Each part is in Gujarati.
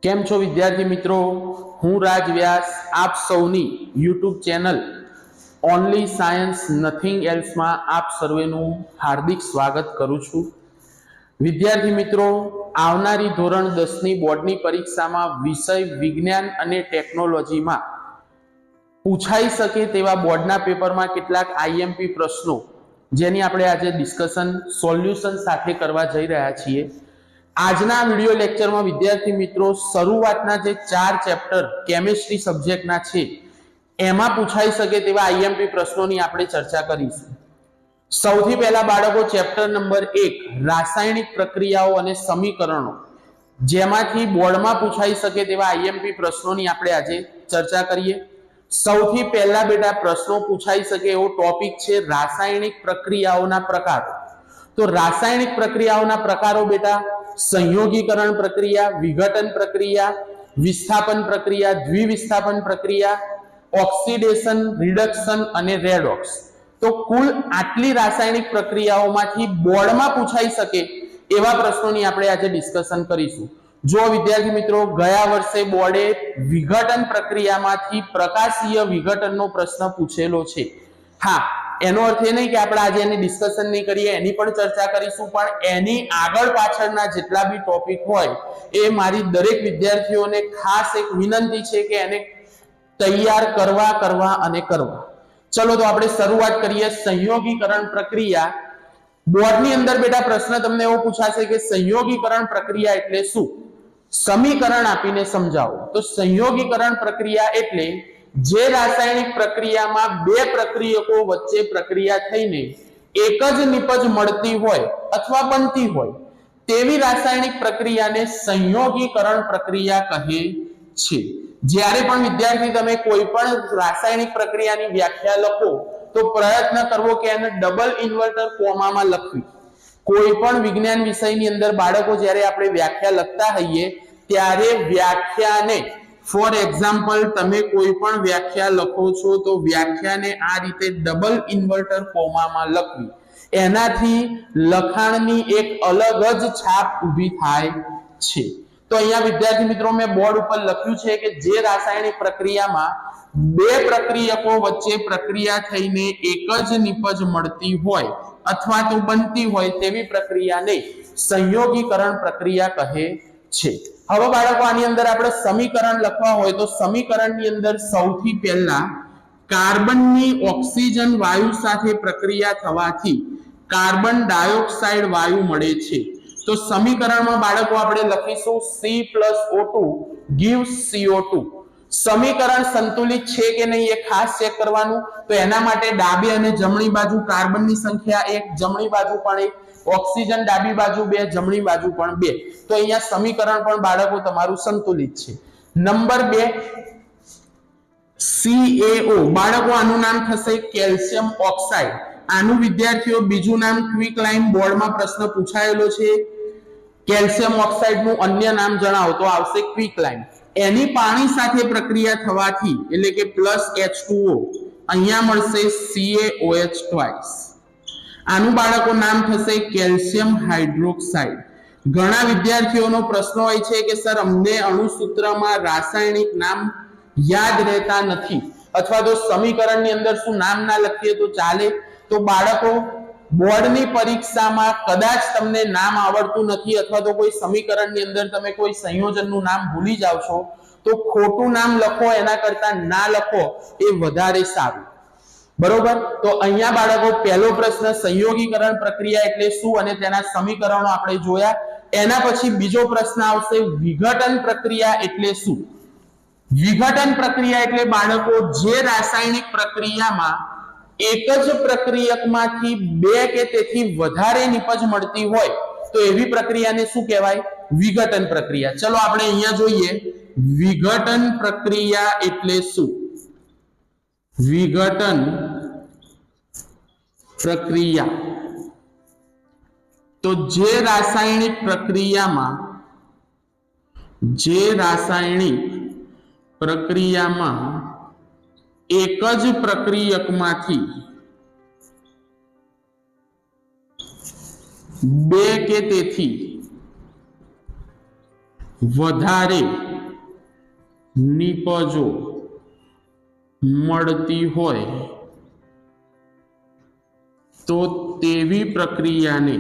કેમ છો વિદ્યાર્થી મિત્રો? હું રાજ વ્યાસ આપ સૌની YouTube channel only science nothing એલ્સમાં આપ સર્વેનું હાર્દિક સ્વાગત કરું છું. વિદ્યાર્થી મિત્રો, આવનારી ધોરણ 10ની બોર્ડની પરીક્ષામાં વિષય વિજ્ઞાન અને ટેકનોલોજીમાં પૂછાઈ શકે તેવા બોર્ડના પેપરમાં કેટલાક આઈએમપી પ્રશ્નો જેની આપણે આજે ડિસ્કશન સોલ્યુશન સાથે કરવા જઈ રહ્યા છીએ. આજના વિડિયો લેક્ચરમાં વિદ્યાર્થી મિત્રો શરૂઆતના જે 4 ચેપ્ટર કેમિસ્ટ્રી સબ્જેક્ટના છે એમાં પૂછાઈ શકે તેવા આઈએમપી પ્રશ્નોની આપણે ચર્ચા કરીશું. સૌથી પહેલા બાળકો ચેપ્ટર નંબર 1 રાસાયણિક પ્રક્રિયાઓ અને સમીકરણો જેમાંથી બોર્ડમાં પૂછાઈ શકે તેવા આઈએમપી પ્રશ્નોની આપણે આજે ચર્ચા કરીએ. સૌથી પહેલા બેટા પ્રશ્નો પૂછાઈ શકે એવો ટોપિક છે રાસાયણિક પ્રક્રિયાઓના પ્રકારો. તો રાસાયણિક પ્રક્રિયાઓના પ્રકારો બેટા સંયોગીકરણ પ્રક્રિયા, વિઘટન પ્રક્રિયા, વિસ્થાપન પ્રક્રિયા, દ્વિવિસ્થાપન પ્રક્રિયા, ઓક્સિડેશન, રિડક્શન અને રેડોક્સ. તો કુલ આટલી રાસાયણિક પ્રક્રિયાઓમાંથી બોર્ડમાં પૂછાઈ શકે એવા પ્રશ્નોની આપણે આજે ડિસ્કશન કરીશું. જો વિદ્યાર્થી મિત્રો ગયા વર્ષે બોર્ડે વિઘટન પ્રક્રિયામાંથી પ્રકાશીય વિઘટનનો પ્રશ્ન પૂછેલો છે. હા, એનો અર્થ એ નહીં કે આપણે આજે એની ડિસ્કશન નહીં કરીએ, એની પણ ચર્ચા કરીશું, પણ એની આગળ પાછળના જેટલા બી ટોપિક હોય એ મારી દરેક વિદ્યાર્થીઓને ખાસ એક વિનંતી છે કે એને તૈયાર કરવા અને કરવા. ચલો તો આપણે શરૂઆત કરીએ. સંયોગીકરણ પ્રક્રિયા. બોર્ડની અંદર બેટા પ્રશ્ન તમને એવો પૂછાશે કે સંયોગીકરણ પ્રક્રિયા એટલે શું? સમીકરણ આપીને સમજાવો. તો સંયોગીકરણ પ્રક્રિયા એટલે જે રાસાયણિક પ્રક્રિયામાં બે પ્રક્રિયકો વચ્ચે પ્રક્રિયા થઈને એક જ નિપજ મળતી હોય અથવા બનતી હોય તેવી રાસાયણિક પ્રક્રિયાને સંયોગીકરણ પ્રક્રિયા કહે છે. જ્યારે પણ વિદ્યાર્થી તમે કોઈ પણ રાસાયણિક પ્રક્રિયાની વ્યાખ્યા લખો તો પ્રયત્ન કરવો કે એને ડબલ ઇન્વર્ટર કોમામાં લખવી. કોઈ પણ વિજ્ઞાન વિષયની અંદર બાળકો જ્યારે આપણે વ્યાખ્યા લખતા હોઈએ ત્યારે વ્યાખ્યાને ફોર એક્ઝામ્પલ તમે કોઈ પણ વ્યાખ્યા લખો છો તો વ્યાખ્યાને આ રીતે ડબલ ઇન્વર્ટર કોમામાં લખવી. એનાથી લખાણની એક અલગ જ છાપ ઊભી થાય છે. તો અહીંયા વિદ્યાર્થી મિત્રો મેં બોર્ડ ઉપર લખ્યું છે કે જે રાસાયણિક પ્રક્રિયામાં બે પ્રક્રિયકો વચ્ચે પ્રક્રિયા થઈને એક જ નિપજ મળતી હોય અથવા તો બનતી હોય તેવી પ્રક્રિયાને સંયોગીકરણ પ્રક્રિયા કહે છે. હવે બાળકો આની અંદર આપણે સમીકરણ લખવા હોય તો સમીકરણની અંદર સૌથી પહેલા કાર્બનની ઓક્સિજન વાયુ સાથે પ્રક્રિયા થવાથી કાર્બન ડાયોક્સાઇડ વાયુ મળે છે. તો સમીકરણમાં બાળકો આપણે લખીશું C+O2 gives CO2. સમીકરણ સંતુલિત છે કે નહીં એ ખાસ ચેક કરવાનું. તો એના માટે ડાબી અને જમણી બાજુ કાર્બનની સંખ્યા 1, જમણી બાજુ પણ 1, ઓક્સિજન ડાબી બાજુ 2, જમણી બાજુ પણ 2. તો અહીંયા સમીકરણ પણ બાળકો તમારું સંતુલિત છે. Number 2 CaO. બાળકો આનું નામ થશે કેલ્શિયમ ઓક્સાઇડ. આનું વિદ્યાર્થીઓ બીજું નામ ક્વિકલાઇમ બોર્ડમાં પ્રશ્ન પૂછાયેલો છે. કેલ્શિયમ ઓક્સાઇડનું અન્ય નામ જણાવો તો આવશે ક્વિકલાઇમ. એની પાણી સાથે પ્રક્રિયા થવાથી એટલે કે +H2O અહીંયા મળશે CaOH twice. આનું બાળકો નામ થશે કેલ્શિયમ હાઇડ્રોક્સાઇડ. ઘણા વિદ્યાર્થીઓનો પ્રશ્ન હોય છે કે સર અમને અણુસૂત્રમાં રાસાયણિક નામ યાદ રહેતા નથી અથવા તો સમીકરણની અંદર શું નામ ના લખીએ તો ચાલે. તો બાળકો બોર્ડની પરીક્ષામાં કદાચ તમને નામ આવડતું નથી અથવા તો કોઈ સમીકરણની અંદર તમે કોઈ સંયોજનનું નામ ભૂલી જાવ છો તો ખોટું નામ લખો એના કરતા ના લખો એ વધારે સારું. બરોબર. તો અહીંયા બાળકો પહેલો પ્રશ્ન સંયોગીકરણ પ્રક્રિયા એટલે શું અને તેના સમીકરણો આપણે જોયા. એના પછી બીજો પ્રશ્ન આવશે વિઘટન પ્રક્રિયા એટલે શું? વિઘટન પ્રક્રિયા એટલે બાળકો જે રાસાયણિક પ્રક્રિયામાં એક જ પ્રક્રિયકમાંથી બે કે તેથી વધારે નિપજ મળતી હોય તો એવી પ્રક્રિયાને શું કહેવાય? વિઘટન પ્રક્રિયા. ચલો આપણે અહીંયા જોઈએ વિઘટન પ્રક્રિયા એટલે શું? વિઘટન પ્રક્રિયા તો જે રાસાયણિક પ્રક્રિયામાં એક જ પ્રક્રિયકમાંથી બે કે તેથી વધારે નિપજો મળતી હોય તો તેવી પ્રક્રિયાને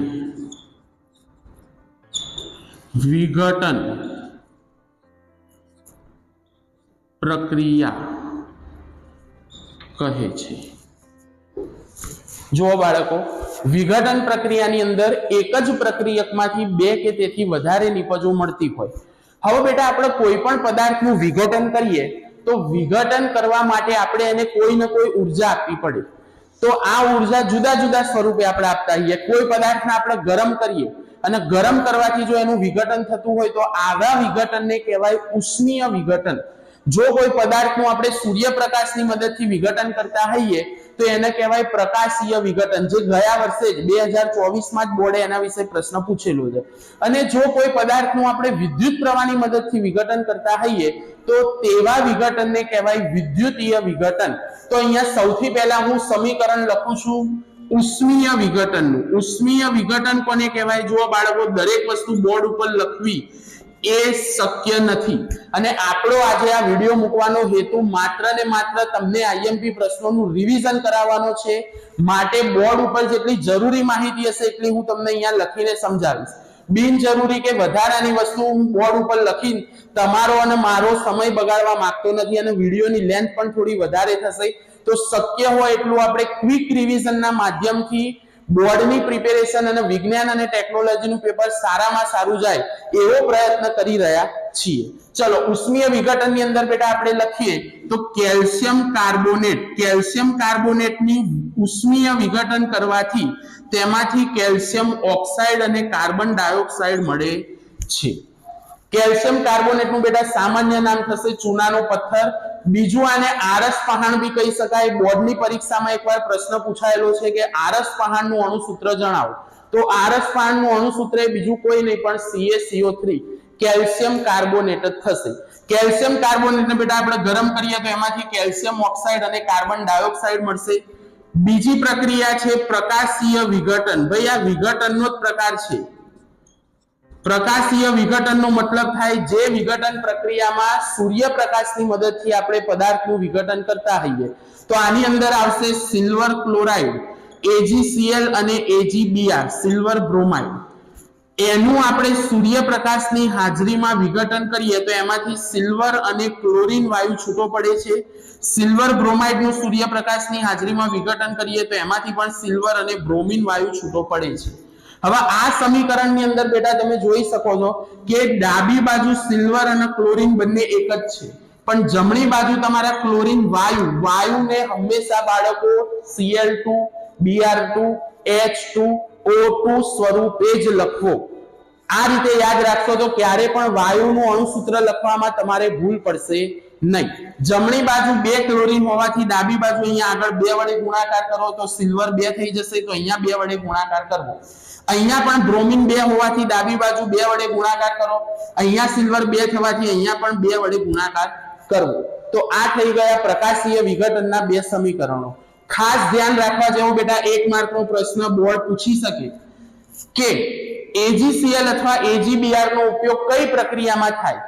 વિઘટન પ્રક્રિયા કહે છે। જો બાળકો, વિઘટન પ્રક્રિયાની અંદર એક જ પ્રક્રિયકમાંથી બે કે તેથી વધારે નિપજો મળતી હોય। હવે બેટા આપણે કોઈ પણ પદાર્થનું વિઘટન કરીએ તો વિઘટન કરવા માટે આપણે એને કોઈ ને કોઈ ઉર્જા આપવી પડે। તો આ ઉર્જા જુદા જુદા સ્વરૂપે આપણે આપતા હોઈએ। કોઈ પદાર્થને આપણે ગરમ કરીએ અને ગરમ કરવાથી જો એનું વિઘટન થતું હોય તો આવા વિઘટનને કહેવાય ઉષ્મીય વિઘટન। જો કોઈ પદાર્થનું આપણે સૂર્યપ્રકાશની મદદથી વિઘટન કરતા હોઈએ તો એને કહેવાય પ્રકાશીય વિઘટન, જે ગયા વર્ષે જ 2024માં જ બોર્ડે એના વિશે પ્રશ્ન પૂછેલો છે। અને જો કોઈ પદાર્થનું આપણે વિદ્યુત પ્રવાહની મદદથી વિઘટન કરતા હોઈએ તો તેવા વિઘટનને કહેવાય વિદ્યુતીય વિઘટન। તો અહીંયા સૌથી પહેલા હું સમીકરણ લખું છું ઉષ્મીય વિઘટનનું। ઉષ્મીય વિઘટન કોને કહેવાય? જો બાળકો, દરેક વસ્તુ બોર્ડ ઉપર લખવી એ શક્ય નથી અને આપણો આજે આ વિડિયો મૂકવાનો હેતુ માત્ર ને માત્ર તમને આઈએમપી પ્રશ્નોનું રિવિઝન કરાવવાનો છે। માટે બોર્ડ ઉપર જેટલી જરૂરી માહિતી હશે એટલી હું તમને અહીંયા લખીને સમજાવીશ। બિનજરૂરી કે વધારાની વસ્તુ હું બોર્ડ ઉપર લખીને તમારો અને મારો સમય બગાડવા માંગતો નથી અને વિડિયોની લેન્થ પણ થોડી વધારે થશે। તો શક્ય હોય એટલું આપણે ક્વિક રિવિઝનના માધ્યમથી બોર્ડની પ્રિપેરેશન અને વિજ્ઞાન અને ટેકનોલોજીનું પેપર સારામાં સારું જાય એવો પ્રયત્ન કરી રહ્યા છીએ। ચલો, ઉષ્મીય વિઘટનની અંદર બેટા આપણે લખીએ તો કેલ્શિયમ કાર્બોનેટ, કેલ્શિયમ કાર્બોનેટની ઉષ્મીય વિઘટન કરવાથી તેમાંથી કેલ્શિયમ ઓક્સાઇડ અને કાર્બન ડાયોક્સાઇડ મળે છે। કેલ્શિયમ કાર્બોનેટનું બેટા સામાન્ય નામ થશે ચૂનાનો પથ્થર। બીજું આને આરસ પહાણ બી કહી શકાય। બોર્ડની પરીક્ષામાં એકવાર પ્રશ્ન પૂછાયેલો છે કે આરસ પહાણનું અણુસૂત્ર જણાવો, તો આરસ પહાણનું અણુસૂત્ર બીજું કોઈ નહીં પણ CaCO3 કેલ્શિયમ કાર્બોનેટ જ થશે। કેલ્શિયમ કાર્બોનેટને બેટા આપણે ગરમ કરીએ તો એમાંથી કેલ્શિયમ ઓક્સાઇડ અને કાર્બન ડાયોક્સાઇડ મળશે। બીજી પ્રક્રિયા છે પ્રકાશીય વિઘટન। ભાઈ આ વિઘટનનો જ પ્રકાર છે। પ્રકાશીય વિઘટનનો મતલબ થાય જે વિઘટન પ્રક્રિયામાં સૂર્યપ્રકાશની મદદથી આપણે પદાર્થનું વિઘટન કરતા હોઈએ। તો આની અંદર આવશે સિલ્વર ક્લોરાઇડ AgCl અને AgBr, સિલ્વર બ્રોમાઇડ। એનું આપણે સૂર્યપ્રકાશની હાજરીમાં વિઘટન કરીએ તો એમાંથી સિલ્વર અને ક્લોરીન વાયુ છૂટો પડે છે। સિલ્વર બ્રોમાઇડનું સૂર્યપ્રકાશની હાજરીમાં વિઘટન કરીએ તો એમાંથી પણ સિલ્વર અને બ્રોમિન વાયુ છૂટો પડે છે। હવે આ સમીકરણની અંદર બેટા તમે જોઈ શકો છો કે ડાબી બાજુ સિલ્વર અને ક્લોરીન બંને એક જ છે, પણ જમણી બાજુ તમારા ક્લોરીન વાયુને હંમેશા બાળકો Cl2 Br2 H2O2 સ્વરૂપે જ લખવો। આ રીતે યાદ રાખશો તો ક્યારે પણ વાયુનું અણુસૂત્ર લખવામાં તમારે ભૂલ પડશે નહીં। જમણી બાજુ 2 ક્લોરીન હોવાથી ડાબી બાજુ અહીંયા આગળ 2 વડે ગુણાકાર કરો તો સિલ્વર 2 થઈ જશે, તો અહીંયા 2 વડે ગુણાકાર કરવો। અહીંયા પણ બ્રોમિન 2 હોવાથી ડાબી બાજુ 2 વડે ગુણાકાર કરો, અહીંયા સિલ્વર 2 થવાથી અહીંયા પણ 2 વડે ગુણાકાર કરવો। તો આ થઈ ગયા પ્રકાશીય વિઘટનના 2 સમીકરણો। ખાસ ધ્યાન રાખવા જેવું બેટા, 1 માર્કનો પ્રશ્ન બોર્ડ પૂછી શકે કે AgCl અથવા AgBr નો ઉપયોગ કઈ પ્રક્રિયામાં થાય?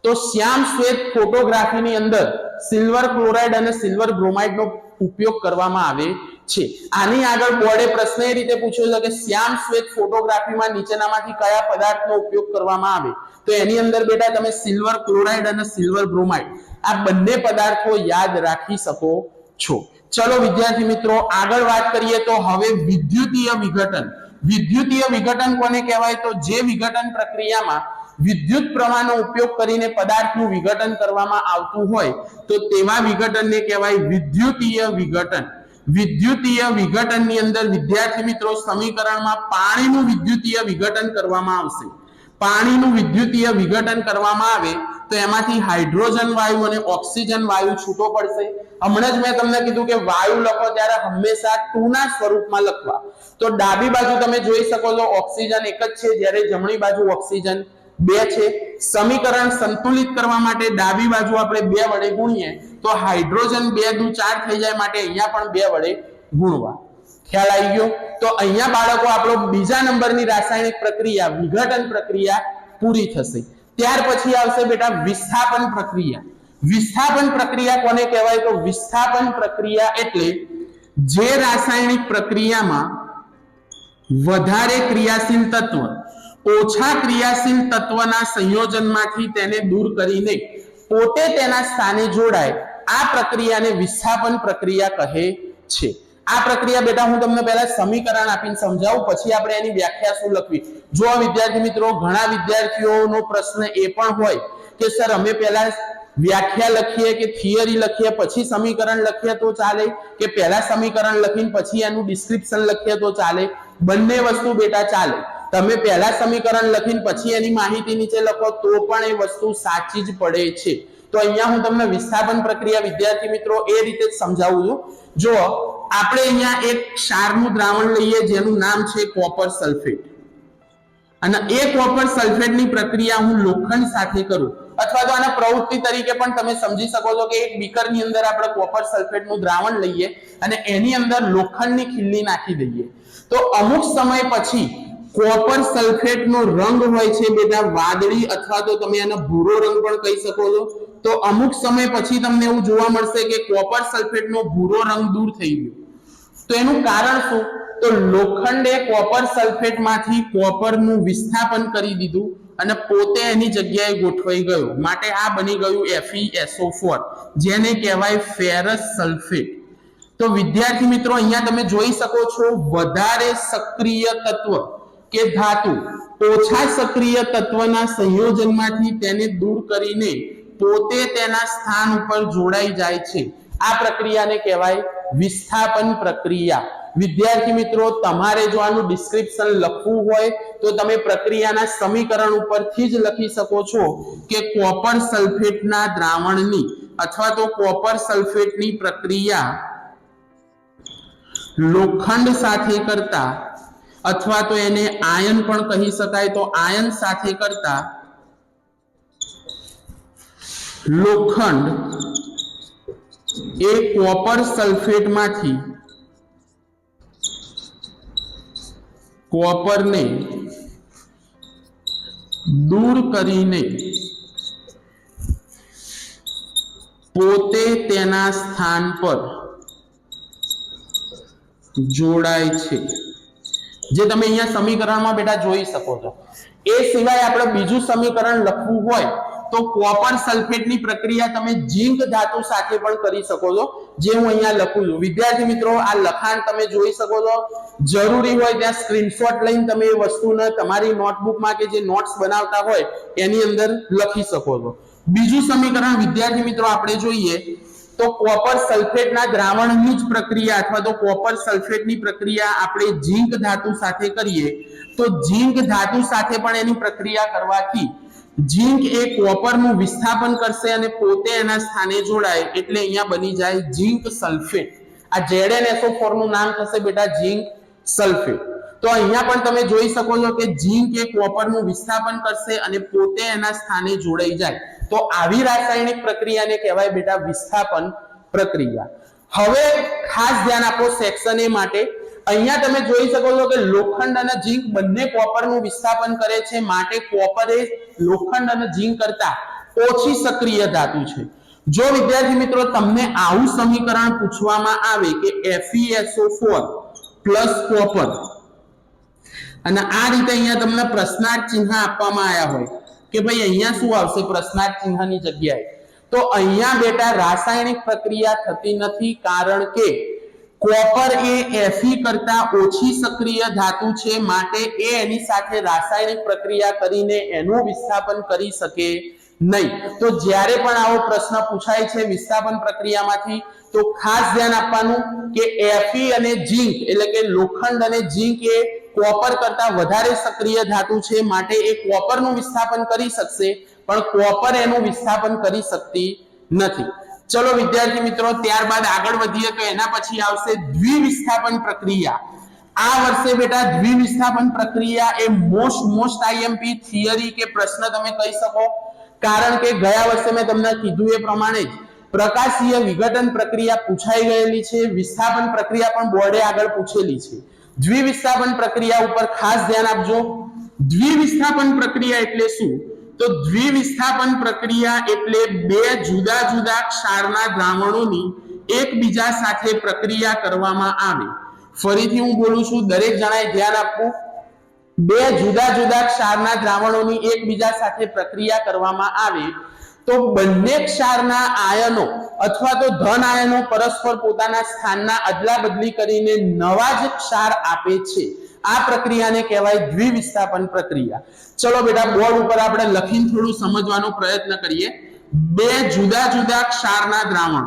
તો શ્યામ શ્વેત ફોટોગ્રાફીની અંદર સિલ્વર ક્લોરાઇડ અને સિલ્વર બ્રોમાઇડનો ઉપયોગ કરવામાં આવે છે। આની આગળ બોર્ડે પ્રશ્ન એ રીતે પૂછ્યો છે કે શ્યામ શ્વેત ફોટોગ્રાફીમાં નીચેનામાંથી કયા પદાર્થનો ઉપયોગ કરવામાં આવે? તો એની અંદર બેટા તમે સિલ્વર ક્લોરાઇડ અને સિલ્વર બ્રોમાઇડ આ બંને પદાર્થો યાદ રાખી શકો છો। ચલો વિદ્યાર્થી મિત્રો, આગળ વાત કરીએ તો હવે વિદ્યુતીય વિઘટન। વિદ્યુતીય વિઘટન કોને કહેવાય? તો જે વિઘટન પ્રક્રિયામાં વિદ્યુત પ્રવાહનો ઉપયોગ કરીને પદાર્થનું વિઘટન કરવામાં આવતું હોય તો તેવા વિઘટનને કહેવાય વિદ્યુતીય વિઘટન। વિદ્યુતીય વિઘટનની અંદર વિદ્યાર્થી મિત્રો સમીકરણમાં પાણીનું વિદ્યુતીય વિઘટન કરવામાં આવશે। પાણીનું વિદ્યુતીય વિઘટન કરવામાં આવે તો એમાંથી હાઇડ્રોજન વાયુ અને ઓક્સિજન વાયુ છૂટો પડશે। હમણાં જ મેં તમને કીધું કે વાયુ લખો ત્યારે હંમેશા 2 ના સ્વરૂપમાં લખવા। તો ડાબી બાજુ તમે જોઈ શકો છો ઓક્સિજન એક જ છે, જ્યારે જમણી બાજુ ઓક્સિજન 2 છે। સમીકરણ સંતુલિત કરવા માટે ડાબી બાજુ આપણે 2 વડે ગુણીએ તો હાઇડ્રોજન 2 દુ 4 થઈ જાય, માટે અહીંયા પણ 2 વડે ગુણવા। ખ્યાલ આવી ગયો? તો અહીંયા બાળકો આપણો બીજા નંબરની રાસાયણિક પ્રક્રિયા વિઘટન પ્રક્રિયા પૂરી થશે। ત્યાર પછી આવશે બેટા વિસ્થાપન પ્રક્રિયા। વિસ્થાપન પ્રક્રિયા કોને કહેવાય? તો વિસ્થાપન પ્રક્રિયા એટલે જે રાસાયણિક પ્રક્રિયામાં વધારે ક્રિયાશીલ તત્વ ઓછા ક્રિયાશીલ તત્વના સંયોજનમાંથી તેને દૂર કરીને પોતે તેના સ્થાને જોડાય, આ પ્રક્રિયાને વિસ્થાપન પ્રક્રિયા કહે છે. આ પ્રક્રિયા બેટા હું તમને પહેલા સમીકરણ આપીને સમજાવું, પછી આપણે એની વ્યાખ્યા શું લખવી. જો વિદ્યાર્થી મિત્રો, ઘણા વિદ્યાર્થીઓનો પ્રશ્ન એ પણ હોય કે સર અમે પહેલા વ્યાખ્યા લખીએ કે થિયરી લખીએ પછી સમીકરણ લખીએ તો ચાલે, કે પહેલા સમીકરણ લખીને પછી એનું ડિસ્ક્રિપ્શન લખીએ તો ચાલે? બંને વસ્તુ બેટા ચાલે. તમે પહેલા સમીકરણ લખીને પછી એની માહિતી નીચે લખો તો પણ એ વસ્તુ સાચી જ પડે છે. તો અહીંયા હું તમને વિસ્થાપન પ્રક્રિયા વિદ્યાર્થી મિત્રો એ રીતે જ સમજાવું છું. જો આપણે અહીંયા એક ક્ષારનું દ્રાવણ લઈએ જેનું નામ છે કોપર સલ્ફેટ, અને એ કોપર સલ્ફેટની પ્રક્રિયા હું લોખંડ સાથે કરું, અથવા તો આના પ્રવૃત્તિ તરીકે પણ તમે સમજી શકો છો કે એક બીકરની અંદર આપણે કોપર સલ્ફેટનું દ્રાવણ લઈએ અને એની અંદર લોખંડની ખીલ્લી નાખી દઈએ, તો અમુક સમય પછી કોપર સલ્ફેટનો રંગ હોય છે બેટા વાદળી, અથવા તો તમે એને ભૂરો રંગ પણ કહી શકો છો. તો અમુક સમય પછી તમને એવું જોવા મળશે કે કોપર સલ્ફેટનો ભૂરો રંગ દૂર થઈ ગયો. તો એનું કારણ શું? તો લોખંડે કોપર સલ્ફેટમાંથી કોપરનું વિસ્થાપન કરી દીધું અને પોતે એની જગ્યાએ ગોઠવાઈ ગયો, માટે આ બની ગયું FeSO4, જેને કહેવાય ફેરસ સલ્ફેટ. તો વિદ્યાર્થી મિત્રો, અહીંયા તમે જોઈ શકો છો વધારે સક્રિય તત્વ કે ધાતુ ઓછા સક્રિય તત્વના સંયોજનમાંથી તેને દૂર કરીને પોતે તેના સ્થાન ઉપર જોડાઈ જાય છે. આ પ્રક્રિયાને કહેવાય વિસ્થાપન પ્રક્રિયા. વિદ્યાર્થી મિત્રો, તમારે જો આનું ડિસ્ક્રિપ્શન લખવું હોય તો તમે પ્રક્રિયાના સમીકરણ ઉપરથી જ લખી શકો છો કે કોપર સલ્ફેટના દ્રાવણની અથવા તો કોપર સલ્ફેટની પ્રક્રિયા લોખંડ સાથે કરતા, અથવા તો એને આયન પણ કહી શકાય, તો આયન સાથે કરતા લોખંડ એ કોપર સલ્ફેટમાંથી કોપરને દૂર કરીને પોતે તેના સ્થાન પર જોડાય છે, જે તમે અહીંયા સમીકરણમાં બેટા જોઈ શકો છો. એ સિવાય આપણે બીજું સમીકરણ લખવું હોય તો કોપર સલ્ફેટની પ્રક્રિયા તમે ઝીંક ધાતુ સાથે પણ કરી શકો છો, જે હું અહીંયા લખું છું. વિદ્યાર્થી મિત્રો, આ લખાણ તમે જોઈ શકો છો. જરૂરી હોય ત્યાં સ્ક્રીનશોટ લઈને તમે એ વસ્તુને તમારી નોટબુકમાં કે જે નોટ્સ બનાવતા હોય એની અંદર લખી શકો છો. બીજું સમીકરણ વિદ્યાર્થી મિત્રો આપણે જોઈએ તો કોપર સલ્ફેટના દ્રાવણની જ પ્રક્રિયા અથવા તો કોપર સલ્ફેટની પ્રક્રિયા આપણે ઝીંક ધાતુ સાથે કરીએ તો ઝીંક ધાતુ સાથે પણ એની પ્રક્રિયા કરવાથી ઝીંક એ કોપરનું વિસ્થાપન કરશે અને પોતે એના સ્થાને જોડાય, એટલે અહીંયા બની જાય ઝીંક સલ્ફેટ. આ ZnSO4 નું નામ થશે બેટા ઝીંક સલ્ફેટ. તો અહીંયા પણ તમે જોઈ શકો છો કે ઝીંક એ કોપરનું વિસ્થાપન કરશે અને પોતે એના સ્થાને જોડાઈ જાય. તો આવી રાસાયણિક પ્રક્રિયાને કહેવાય બેટા વિસ્થાપન પ્રક્રિયા. હવે ખાસ ધ્યાન આપો સેક્શન એ માટે. અહીંયા તમે જોઈ શકો છો કે લોખંડ અને ઝીંક બંને કોપરનું વિસ્થાપન કરે છે, માટે કોપર એ લોખંડ અને ઝીંક કરતા ઓછી સક્રિય ધાતુ છે. જો વિદ્યાર્થી મિત્રો તમને આવું સમીકરણ પૂછવામાં આવે કે FeSO4 પ્લસ કોપર, અને આ રીતે અહીંયા તમને પ્રશ્નાર્થ ચિહ્ન આપવામાં આવ્યા હોય કે ભાઈ અહીંયા શું આવશે પ્રશ્નાર્થ ચિહ્નની જગ્યાએ, તો અહીંયા બેટા રાસાયણિક પ્રક્રિયા થતી નથી, કારણ કે કોપર એ Fe કરતા ઓછી સક્રિય ધાતુ છે, માટે એ એની સાથે રાસાયણિક પ્રક્રિયા કરીને એનું વિસ્થાપન કરી શકે નહીં. તો જ્યારે પણ આવો પ્રશ્ન પૂછાય છે વિસ્થાપન પ્રક્રિયામાંથી તો ખાસ ધ્યાન આપવાનું કે Fe અને ઝીંક એટલે કે લોખંડ અને ઝીંક એ કોપર કરતા વધારે સક્રિય ધાતુ છે, માટે એ કોપરનું વિસ્થાપન કરી શકશે પણ કોપર એનું વિસ્થાપન કરી શકતી નથી. ચલો વિદ્યાર્થી મિત્રો, ત્યારબાદ આગળ વધીએ તો એના પછી આવશે દ્વિવિસ્થાપન પ્રક્રિયા. આ વર્ષે બેટા દ્વિવિસ્થાપન પ્રક્રિયા એ મોસ્ટ IMP થિયરી કે પ્રશ્ન તમે કહી શકો, કારણ કે ગયા વર્ષે મેં તમને કીધું એ પ્રમાણે જ પ્રકાશીય વિઘટન પ્રક્રિયા પૂછાઈ ગયેલી છે, વિસ્થાપન પ્રક્રિયા પણ બોર્ડે આગળ પૂછેલી છે. દ્વિવિસ્થાપન પ્રક્રિયા ઉપર ખાસ ધ્યાન આપજો. દ્વિવિસ્થાપન પ્રક્રિયા એટલે શું? તો દ્વિવિસ્થાપન પ્રક્રિયા એટલે બે જુદા જુદા ક્ષારના દ્રાવણોની એકબીજા સાથે પ્રક્રિયા કરવામાં આવે. ફરીથી હું બોલું છું, દરેક જણાએ ધ્યાન આપવું. બે જુદા જુદા ક્ષારના દ્રાવણોની એકબીજા સાથે પ્રક્રિયા કરવામાં આવે તો બંને ક્ષારના આયનો અથવા તો ધન આયનો પરસ્પર પોતાના સ્થાનના અદલા બદલી કરીને નવા જ ક્ષાર આપે છે. આ પ્રક્રિયાને કહેવાય દ્વિવિસ્થાપન પ્રક્રિયા. ચલો બેટા, બોર્ડ ઉપર આપણે લખીને થોડું સમજવાનો પ્રયત્ન કરીએ. બે જુદા જુદા ક્ષારના દ્રાવણો,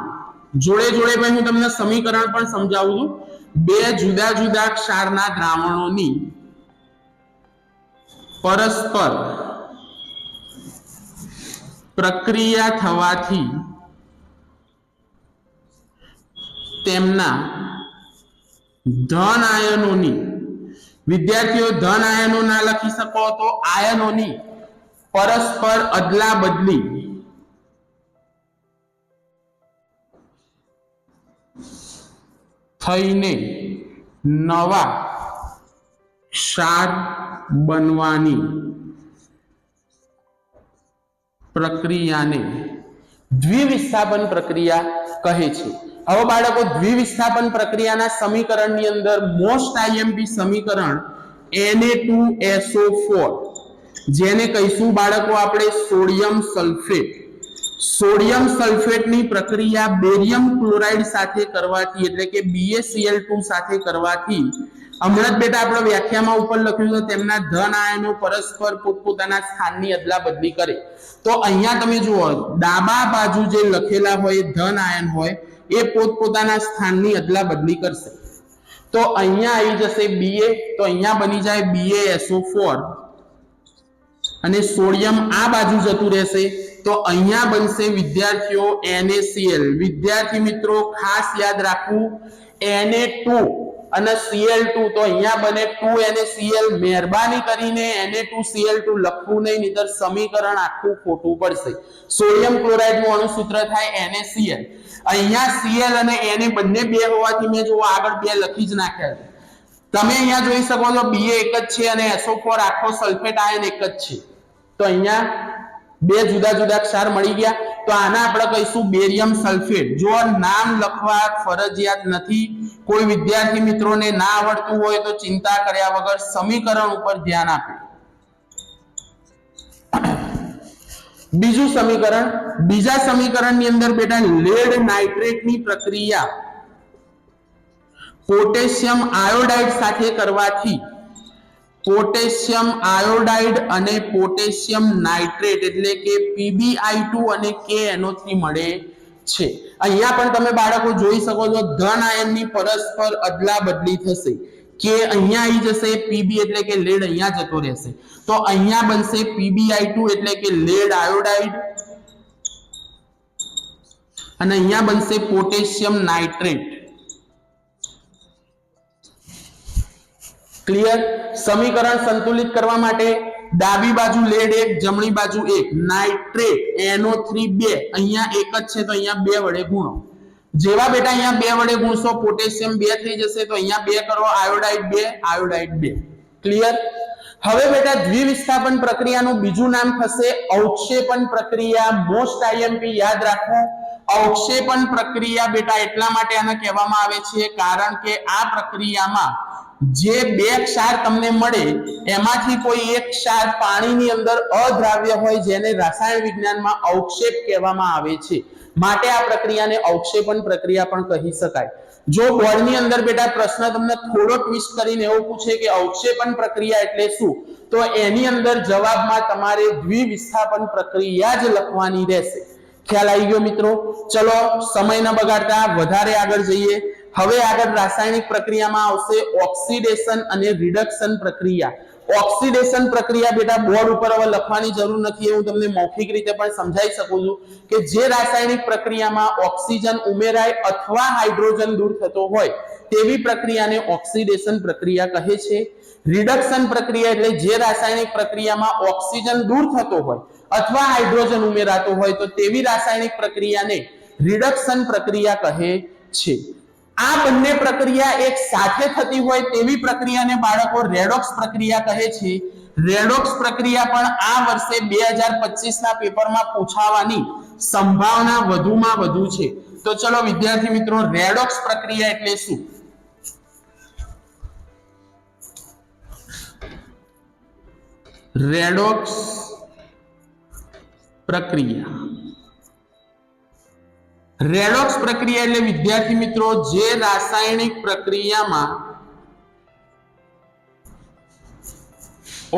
જોડે જોડે ભાઈ હું તમને સમીકરણ પણ સમજાવું છું. બે જુદા જુદા ક્ષારના દ્રાવણોની પરસ્પર પ્રક્રિયા થવાથી તેમના ધન આયનોની, વિદ્યાર્થીઓ ધન આયનો ના લખી શકો તો આયનોની પરસ્પર અદલા બદલી થઈને નવા ક્ષાર બનવાની પ્રક્રિયાને દ્વિવિસ્થાપન પ્રક્રિયા કહે છે. હવે બાળકો, દ્વિવિસ્થાપન પ્રક્રિયાના સમીકરણની અંદર મોસ્ટ આઈએમપી સમીકરણ Na2SO4, જેને કહીશું બાળકો આપણે સોડિયમ સલ્ફેટ. સોડિયમ સલ્ફેટની પ્રક્રિયા બેરિયમ ક્લોરાઇડ સાથે કરવાથી એટલે કે BaCl2 સાથે કરવાથી, હમણાં જ બેટા આપણે વ્યાખ્યામાં ઉપર લખ્યું છે તેમના ધન આયનો પરસ્પર પોતપોતાના સ્થાનની અદલા બદલી કરે. તો અહીંયા તમે જુઓ, ડાબા બાજુ જે લખેલા હોય ધન આયન હોય એ પોતપોતાના સ્થાનની અદલા બદલી કરશે. તો અહીંયા આવી જશે Ba, તો અહીંયા બની જાય BaSO4 અને સોડિયમ આ બાજુ જતું રહેશે તો અહીંયા બનશે વિદ્યાર્થીઓ NaCl. વિદ્યાર્થી મિત્રો ખાસ યાદ રાખવું, Na2 અને Cl2 તો અહીંયા બને 2NaCl. મહેરબાની કરીને Na2Cl2 લખવું નહીં, નહીતર સમીકરણ આખું ખોટું પડશે. સોડિયમ ક્લોરાઇડ નું અણુસૂત્ર થાય NaCl. અહીંયા Cl અને Na બંને બે હોવાથી મેં જો આગળ બે લખી જ નાખ્યા છે. તમે અહીંયા જોઈ શકો છો Ba એક જ છે અને SO4 આખો સલ્ફેટ આયન એક જ છે. તો અહીંયા બે જુદા જુદા ક્ષાર મળી ગયા. તો આને આપણે કહીશું બેરિયમ સલ્ફેટ. જો નામ લખવા ફરજિયાત નથી, કોઈ વિદ્યાર્થી મિત્રોને ના આવડતું હોય તો ચિંતા કર્યા વગર સમીકરણ ઉપર ધ્યાન આપે. બીજું સમીકરણ, બીજા સમીકરણની અંદર બેટા લેડ નાઇટ્રેટની પ્રક્રિયા પોટેશિયમ આયોડાઇડ સાથે કરવાથી પોટેશિયમ આયોડાઇડ અને પોટેશિયમ નાઇટ્રેટ એટલે કે PbI2 અને KNO3 મળે છે. અહીંયા પણ તમે બાળકો જોઈ શકો છો ધન આયનની પરસ્પર અદલા બદલી થશે. કે અહીંયા આવી જશે Pb એટલે કે લેડ અહીંયા જતો રહેશે. તો અહીંયા બનશે PbI2 એટલે કે લેડ આયોડાઇડ અને અહીંયા બનશે પોટેશિયમ નાઇટ્રેટ. ક્લિયર? સમીકરણ સંતુલિત કરવા માટે ડાબી બાજુ લેડ 1, જમણી બાજુ 1, નાઇટ્રેટ NO3 2, અહીંયા એક જ છે તો અહીંયા 2 વડે ગુણો. જેવા બેટા અહીંયા 2 વડે ગુણશો પોટેશિયમ 2 થઈ જશે તો અહીંયા 2 કરો, આયોડાઇડ 2, આયોડાઇડ 2. ક્લિયર? હવે બેટા દ્વિવિસ્થાપન પ્રક્રિયાનું બીજું નામ થશે અવક્ષેપન પ્રક્રિયા. મોસ્ટ આઈએમપી યાદ રાખવું. અવક્ષેપન પ્રક્રિયા બેટા એટલા માટે આને કહેવામાં આવે છે કારણ કે આ પ્રક્રિયામાં જે બે ક્ષાર તમને મળે એમાંથી કોઈ એક ક્ષાર પાણીની અંદર અદ્રાવ્ય હોય જેને રસાયણ વિજ્ઞાનમાં અવક્ષેપ કહેવામાં આવે છે. માટે આ પ્રક્રિયાને અવક્ષેપન પ્રક્રિયા પણ કહી શકાય. જો બોર્ડની અંદર બેટા પ્રશ્ન તમને થોડો ટ્વિસ્ટ કરીને એવો પૂછે કે અવક્ષેપન પ્રક્રિયા એટલે શું, તો એની અંદર જવાબમાં તમારે દ્વિવિસ્થાપન પ્રક્રિયા જ લખવાની રહેશે. ખ્યાલ આવી ગયો મિત્રો? ચલો સમય ન બગાડતા વધારે આગળ જઈએ. હવે આગળ રાસાયણિક પ્રક્રિયામાં આવશે ઓક્સિડેશન અને રિડક્શન પ્રક્રિયા. ઓક્સિડેશન પ્રક્રિયા બેટા બોર્ડ ઉપર હવે લખવાની જરૂર નથી, હું તમને મૌખિક રીતે પણ સમજાવી શકું છું કે જે રાસાયણિક પ્રક્રિયામાં ઓક્સિજન ઉમેરાય અથવા હાઇડ્રોજન દૂર થતો હોય તેવી પ્રક્રિયાને ઓક્સિડેશન પ્રક્રિયા કહે છે. રિડક્શન પ્રક્રિયા એટલે જે રાસાયણિક પ્રક્રિયામાં ઓક્સિજન દૂર થતો હોય અથવા હાઇડ્રોજન ઉમેરાતો હોય તો તેવી રાસાયણિક પ્રક્રિયાને રિડક્શન પ્રક્રિયા કહે છે. આ બંને પ્રક્રિયા એક સાથે થતી હોય તેવી પ્રક્રિયાને બાળકો રેડોક્સ પ્રક્રિયા કહે છે. રેડોક્સ પ્રક્રિયા પણ આ વર્ષે 2025 ના પેપરમાં પૂછાવાની સંભાવના વધુમાં વધુ છે. તો ચલો વિદ્યાર્થી મિત્રો, રેડોક્સ પ્રક્રિયા એટલે શું? રેડોક્સ પ્રક્રિયા. રેડોક્સ પ્રક્રિયા એટલે વિદ્યાર્થી મિત્રો જે રાસાયણિક પ્રક્રિયામાં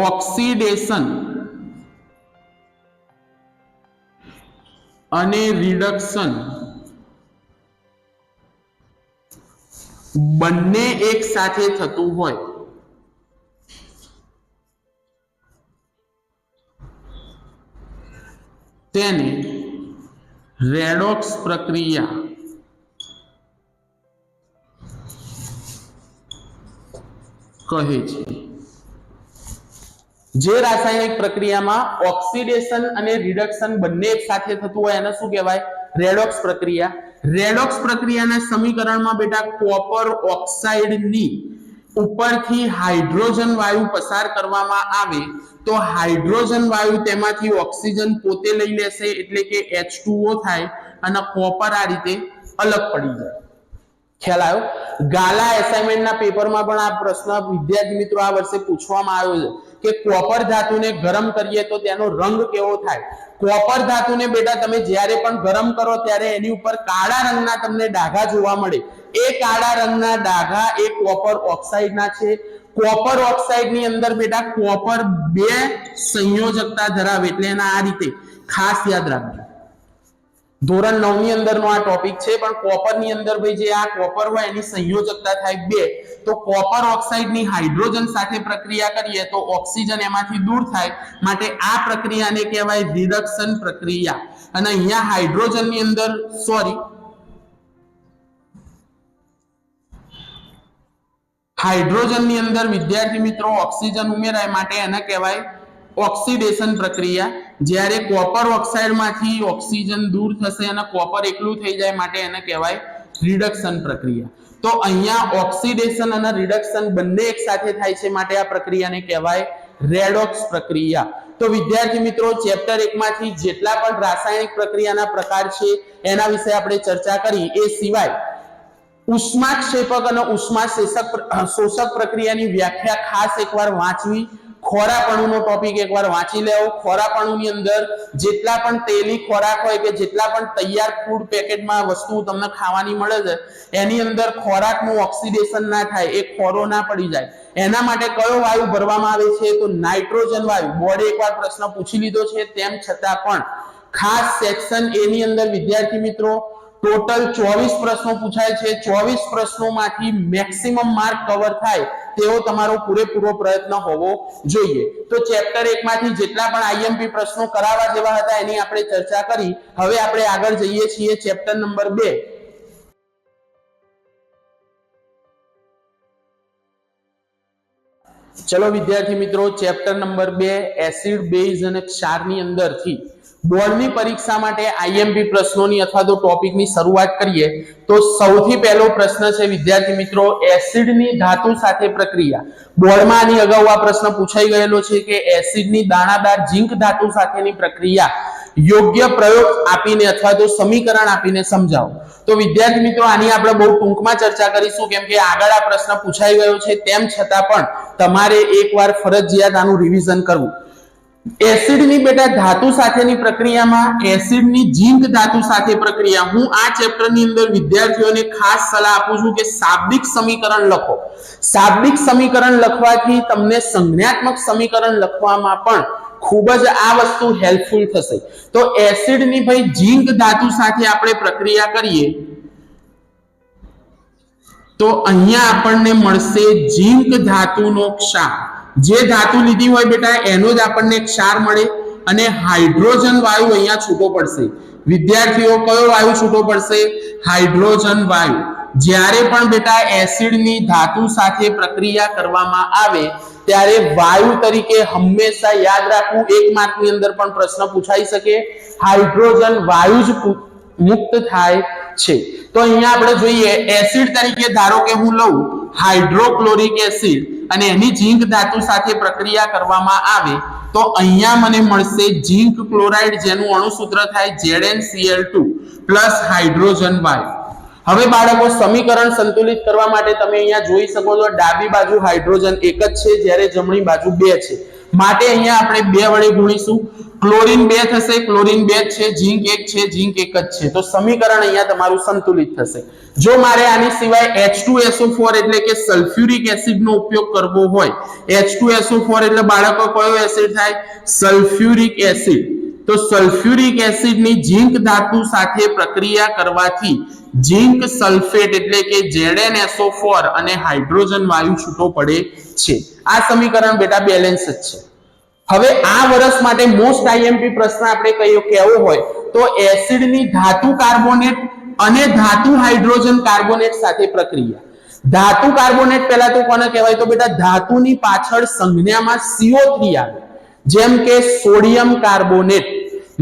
ઓક્સિડેશન અને રિડક્શન બંને એક સાથે થતું હોય તેને રેડોક્સ પ્રક્રિયા કહે છે. જે રાસાયણિક પ્રક્રિયામાં ઓક્સિડેશન અને રિડક્શન બંને એક સાથે થતું હોય એને શું કહેવાય? રેડોક્સ પ્રક્રિયા. રેડોક્સ પ્રક્રિયાના સમીકરણમાં બેટા કોપર ઓક્સાઇડની ઉપરથી હાઇડ્રોજન વાયુ પસાર કરવામાં આવે તો હાઇડ્રોજન વાયુ તેમાંથી ઓક્સિજન પોતે લઈ લેશે એટલે કે H2O થાય અને કોપર આ રીતે અલગ પડી જાય. ખ્યાલ આવ્યો? ગાલા એસાઇનમેન્ટના પેપરમાં પણ આ પ્રશ્ન વિદ્યાર્થી મિત્રો આ વર્ષે પૂછવામાં આવ્યો છે કે કોપર ધાતુને ગરમ કરીએ તો તેનો રંગ કેવો થાય? કોપર ધાતુને બેટા તમે જ્યારે પણ ગરમ કરો ત્યારે એની ઉપર કાળા રંગના તમને ડાઘા જોવા મળે. એ કાળા રંગના ડાઘા એ કોપર ઓક્સાઇડના છે. કોપર ઓક્સાઇડની અંદર બેટા કોપર 2 સંયોજકતા ધરાવે એટલે એના આ રીતે ખાસ યાદ રાખજો. ધોરણ 9 ની અંદરનો આ ટોપિક છે પણ કોપરની અંદર ભાઈ જે આ કોપર હોય એની સંયોજકતા થાય 2. તો કોપર ઓક્સાઇડની હાઇડ્રોજન સાથે પ્રક્રિયા કરીએ તો ઓક્સિજન એમાંથી દૂર થાય માટે આ પ્રક્રિયાને કહેવાય રિડક્શન પ્રક્રિયા. અને અહીંયા હાઇડ્રોજનની અંદર હાઇડ્રોજનની અંદર વિદ્યાર્થી મિત્રો ઓક્સિજન ઉમેરાય માટે એને કહેવાય ઓક્સિડેશન પ્રક્રિયા. જ્યારે કોપર ઓક્સાઇડમાંથી ઓક્સિજન દૂર થશે અને કોપર એકલું થઈ જાય માટે એને કહેવાય રિડક્શન પ્રક્રિયા. તો અહીંયા ઓક્સિડેશન અને રિડક્શન બંને એક સાથે થાય છે માટે આ પ્રક્રિયાને કહેવાય રેડોક્સ પ્રક્રિયા. તો વિદ્યાર્થી મિત્રો ચેપ્ટર 1 માંથી જેટલા પણ રાસાયણિક પ્રક્રિયાના પ્રકાર છે એના વિશે આપણે ચર્ચા કરી. એ સિવાય ઉષ્માક્ષેપક અને ઉષ્મા શોષક પ્રક્રિયાની વ્યાખ્યા ખાસ એકવાર વાંચવી. ખોરાપણુનો ટોપિક એકવાર વાંચી લેવો. ખોરાપણુની અંદર જેટલા પણ તેલી ખોરાક હોય કે જેટલા પણ તૈયાર ફૂડ પેકેટમાં વસ્તુ તમને ખાવાની મળે છે એની અંદર ખોરાકનું ઓક્સિડેશન ના થાય, એ ખોરો ના પડી જાય એના માટે કયો વાયુ ભરવામાં આવે છે? તો નાઇટ્રોજન વાયુ. બોર્ડે એકવાર પ્રશ્ન પૂછી લીધો છે તેમ છતાં પણ ખાસ સેક્શન એ ની અંદર વિદ્યાર્થી મિત્રો ટોટલ 24 પ્રશ્નો પૂછાય છે. 24 પ્રશ્નોમાંથી મેક્સિમમ માર્ક કવર થાય તેવો તમારો પૂરેપૂરો પ્રયત્ન હોવો જોઈએ. તો ચેપ્ટર 1 માંથી જેટલા પણ આઈએમપી પ્રશ્નો કરાવવા જેવા હતા એની આપણે ચર્ચા કરી. હવે આપણે આગળ જઈએ છીએ ચેપ્ટર નંબર 2. ચલો વિદ્યાર્થી મિત્રો ચેપ્ટર નંબર 2 એસિડ બેઝ અને ક્ષારની અંદરથી બોર્ડની પરીક્ષા માટે આઈએમપી પ્રશ્નોની અથવા તો ટોપિકની શરૂઆત કરીએ તો સૌથી પહેલો પ્રશ્ન છે વિદ્યાર્થી મિત્રો એસિડની ધાતુ સાથે પ્રક્રિયા. બોર્ડમાં આની અગાઉ આ પ્રશ્ન પૂછાઈ ગયેલો છે કે એસિડની દાણાદાર ઝિંક ધાતુ સાથેની પ્રક્રિયા યોગ્ય પ્રયોગ આપીને અથવા તો સમીકરણ આપીને સમજાવો. તો વિદ્યાર્થી મિત્રો આની આપણે બહુ ટૂંકમાં ચર્ચા કરીશું કેમ કે આગળ આ પ્રશ્ન પૂછાઈ ગયો છે તેમ છતાં પણ તમારે એકવાર ફરજિયાત આનું રિવિઝન કરવું. એસિડની બેટા ધાતુ સાથેની પ્રક્રિયામાં એસિડની ઝિંક ધાતુ સાથે પ્રક્રિયા. હું આ ચેપ્ટરની અંદર વિદ્યાર્થીઓને ખાસ સલાહ આપું છું કે શાબ્દિક સમીકરણ લખો. શાબ્દિક સમીકરણ લખવાથી તમને સંજ્ઞાત્મક સમીકરણ લખવામાં પણ ખૂબ જ આ વસ્તુ હેલ્પફુલ થશે. તો એસિડની ભાઈ ઝિંક ધાતુ સાથે આપણે પ્રક્રિયા કરીએ તો અહીંયા આપણને મળશે ઝિંક ધાતુનો ક્ષાર. જે ધાતુ લીધી હોય બેટા એનો જ આપણને ક્ષાર મળે અને હાઇડ્રોજન વાયુ અહીંયા છૂટો પડશે. વિદ્યાર્થીઓ કયો વાયુ છૂટો પડશે? હાઇડ્રોજન વાયુ. જ્યારે પણ બેટા એસિડની ધાતુ સાથે પ્રક્રિયા કરવામાં આવે ત્યારે વાયુ તરીકે હંમેશા યાદ રાખવું. 1 માર્કની અંદર પણ પ્રશ્ન પૂછાઈ શકે. હાઇડ્રોજન વાયુ જ મુક્ત થાય છે. તો અહીંયા આપણે જોઈએ એસિડ તરીકે ધારો કે હું લઉં હાઇડ્રોક્લોરિક એસિડ અને એની ઝીંક ધાતુ સાથે પ્રક્રિયા કરવામાં આવે તો અહીંયા મને મળશે ઝીંક ક્લોરાઇડ જેનું અણુસૂત્ર થાય ZnCl2 પ્લસ હાઇડ્રોજન વાયુ. હવે બાળકો સમીકરણ સંતુલિત કરવા માટે તમે અહીંયા જોઈ શકો છો ડાબી બાજુ હાઇડ્રોજન એક જ છે જ્યારે જમણી બાજુ 2 છે. માટે અહીંયા આપણે 2 વડે ગુણીશું. ક્લોરીન 2 થશે, ક્લોરીન 2 છે, ઝીંક 1 છે, ઝીંક 1 જ છે. તો સમીકરણ અહીંયા તમારું સંતુલિત થશે. જો મારે આની સિવાય H2SO4 એટલે કે સલ્ફ્યુરિક એસિડ નો ઉપયોગ કરવો હોય, H2SO4 એટલે બાળકો કયો એસિડ થાય? Sulphuric acid. તો સલ્ફ્યુરિક એસિડ ની ઝીંક ધાતુ સાથે પ્રક્રિયા કરવાથી ઝીંક સલ્ફેટ એટલે કે ZnSO4 અને હાઇડ્રોજન વાયુ છૂટો પડે છે. આ સમીકરણ બેટા બેલેન્સ જ છે. હવે આ વર્ષ માટે મોસ્ટ આઈએમપી પ્રશ્ન આપણે કેવો હોય તો એસિડની ધાતુ કાર્બોનેટ અને ધાતુ હાઇડ્રોજન કાર્બોનેટ સાથે પ્રક્રિયા. ધાતુ કાર્બોનેટ પહેલા તો કોને કહેવાય તો બેટા ધાતુની પાછળ સંજ્ઞામાં CO3 આવે, જેમ કે સોડિયમ કાર્બોનેટ,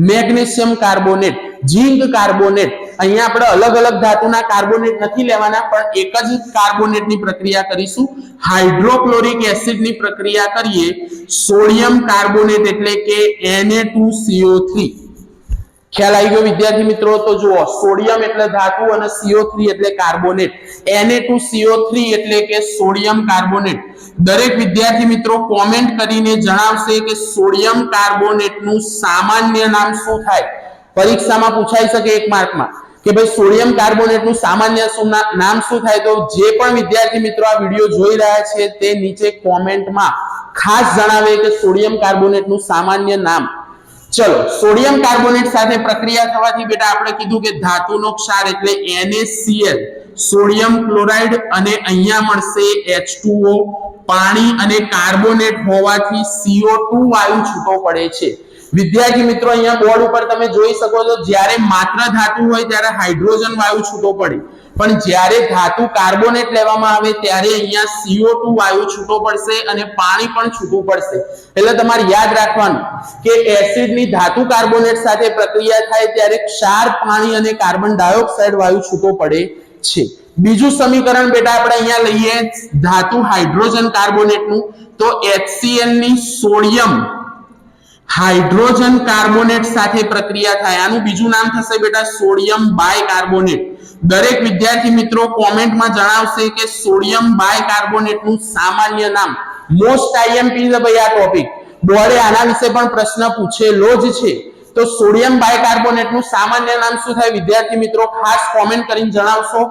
મેગ્નેશિયમ કાર્બોનેટ, ઝીંક કાર્બોનેટ. અહીંયા આપણે અલગ અલગ ધાતુના કાર્બોનેટ નથી લેવાના પણ એક જ કાર્બોનેટની પ્રક્રિયા કરીશું. હાઇડ્રોક્લોરિક એસિડની પ્રક્રિયા કરીએ સોડિયમ કાર્બોનેટ એટલે કે Na2CO3. ખ્યાલ આવી ગયો વિદ્યાર્થી મિત્રો? તો જુઓ સોડિયમ એટલે ધાતુ અને CO3 એટલે કાર્બોનેટ. Na2CO3 એટલે કે સોડિયમ કાર્બોનેટ. દરેક વિદ્યાર્થી મિત્રો કોમેન્ટ કરીને જણાવશે કે સોડિયમ કાર્બોનેટનું સામાન્ય નામ શું થાય. પરીક્ષામાં પૂછાઈ શકે 1 માર્કમાં કે ભાઈ સોડિયમ કાર્બોનેટનું સામાન્ય નામ શું થાય. તો જે પણ વિદ્યાર્થી મિત્રો આ વિડિયો જોઈ રહ્યા છે તે નીચે કોમેન્ટમાં ખાસ જણાવે કે સોડિયમ કાર્બોનેટનું સામાન્ય નામ. ચલો, સોડિયમ કાર્બોનેટ સાથે પ્રક્રિયા થવાથી બેટા આપણે કીધું કે ધાતુનો ક્ષાર એટલે NaCl, સોડિયમ ક્લોરાઇડ અને અહીંયા મળશે H2O, પાણી અને કાર્બોનેટ હોવાથી CO2 વાયુ છૂટો પડે છે. વિદ્યાર્થી મિત્રો અહીંયા બોર્ડ ઉપર તમે જોઈ શકો છો જ્યારે માત્ર ધાતુ હોય ત્યારે હાઇડ્રોજન વાયુ છૂટો પડે, પણ જ્યારે ધાતુ કાર્બોનેટ લેવામાં આવે ત્યારે અહીંયા CO2 વાયુ છૂટો પડશે અને પાણી પણ છૂટું પડશે. એટલે તમારે યાદ રાખવાનું કે એસિડની ધાતુ કાર્બોનેટ સાથે પ્રક્રિયા થાય ત્યારે ક્ષાર, પાણી અને કાર્બન ડાયોક્સાઇડ વાયુ છૂટો પડે છે. બીજું સમીકરણ બેટા આપણે અહીંયા લઈએ ધાતુ હાઇડ્રોજન કાર્બોનેટનું. તો HCl ની સોડિયમ હાઇડ્રોજન કાર્બોનેટ સાથે પ્રક્રિયા થાય. આનું બીજું નામ થશે બેટા સોડિયમ બાયકાર્બોનેટ. દરેક વિદ્યાર્થી મિત્રો કોમેન્ટમાં જણાવશે કે સોડિયમ બાયકાર્બોનેટનું સામાન્ય નામ. મોસ્ટ આઈએમપી છે ભાઈ આ ટોપિક. બોર્ડે આના વિશે પણ પ્રશ્ન પૂછેલો જ છે. તો સોડિયમ બાયકાર્બોનેટનું સામાન્ય નામ શું થાય વિદ્યાર્થી મિત્રો ખાસ કોમેન્ટ કરીને જણાવશો.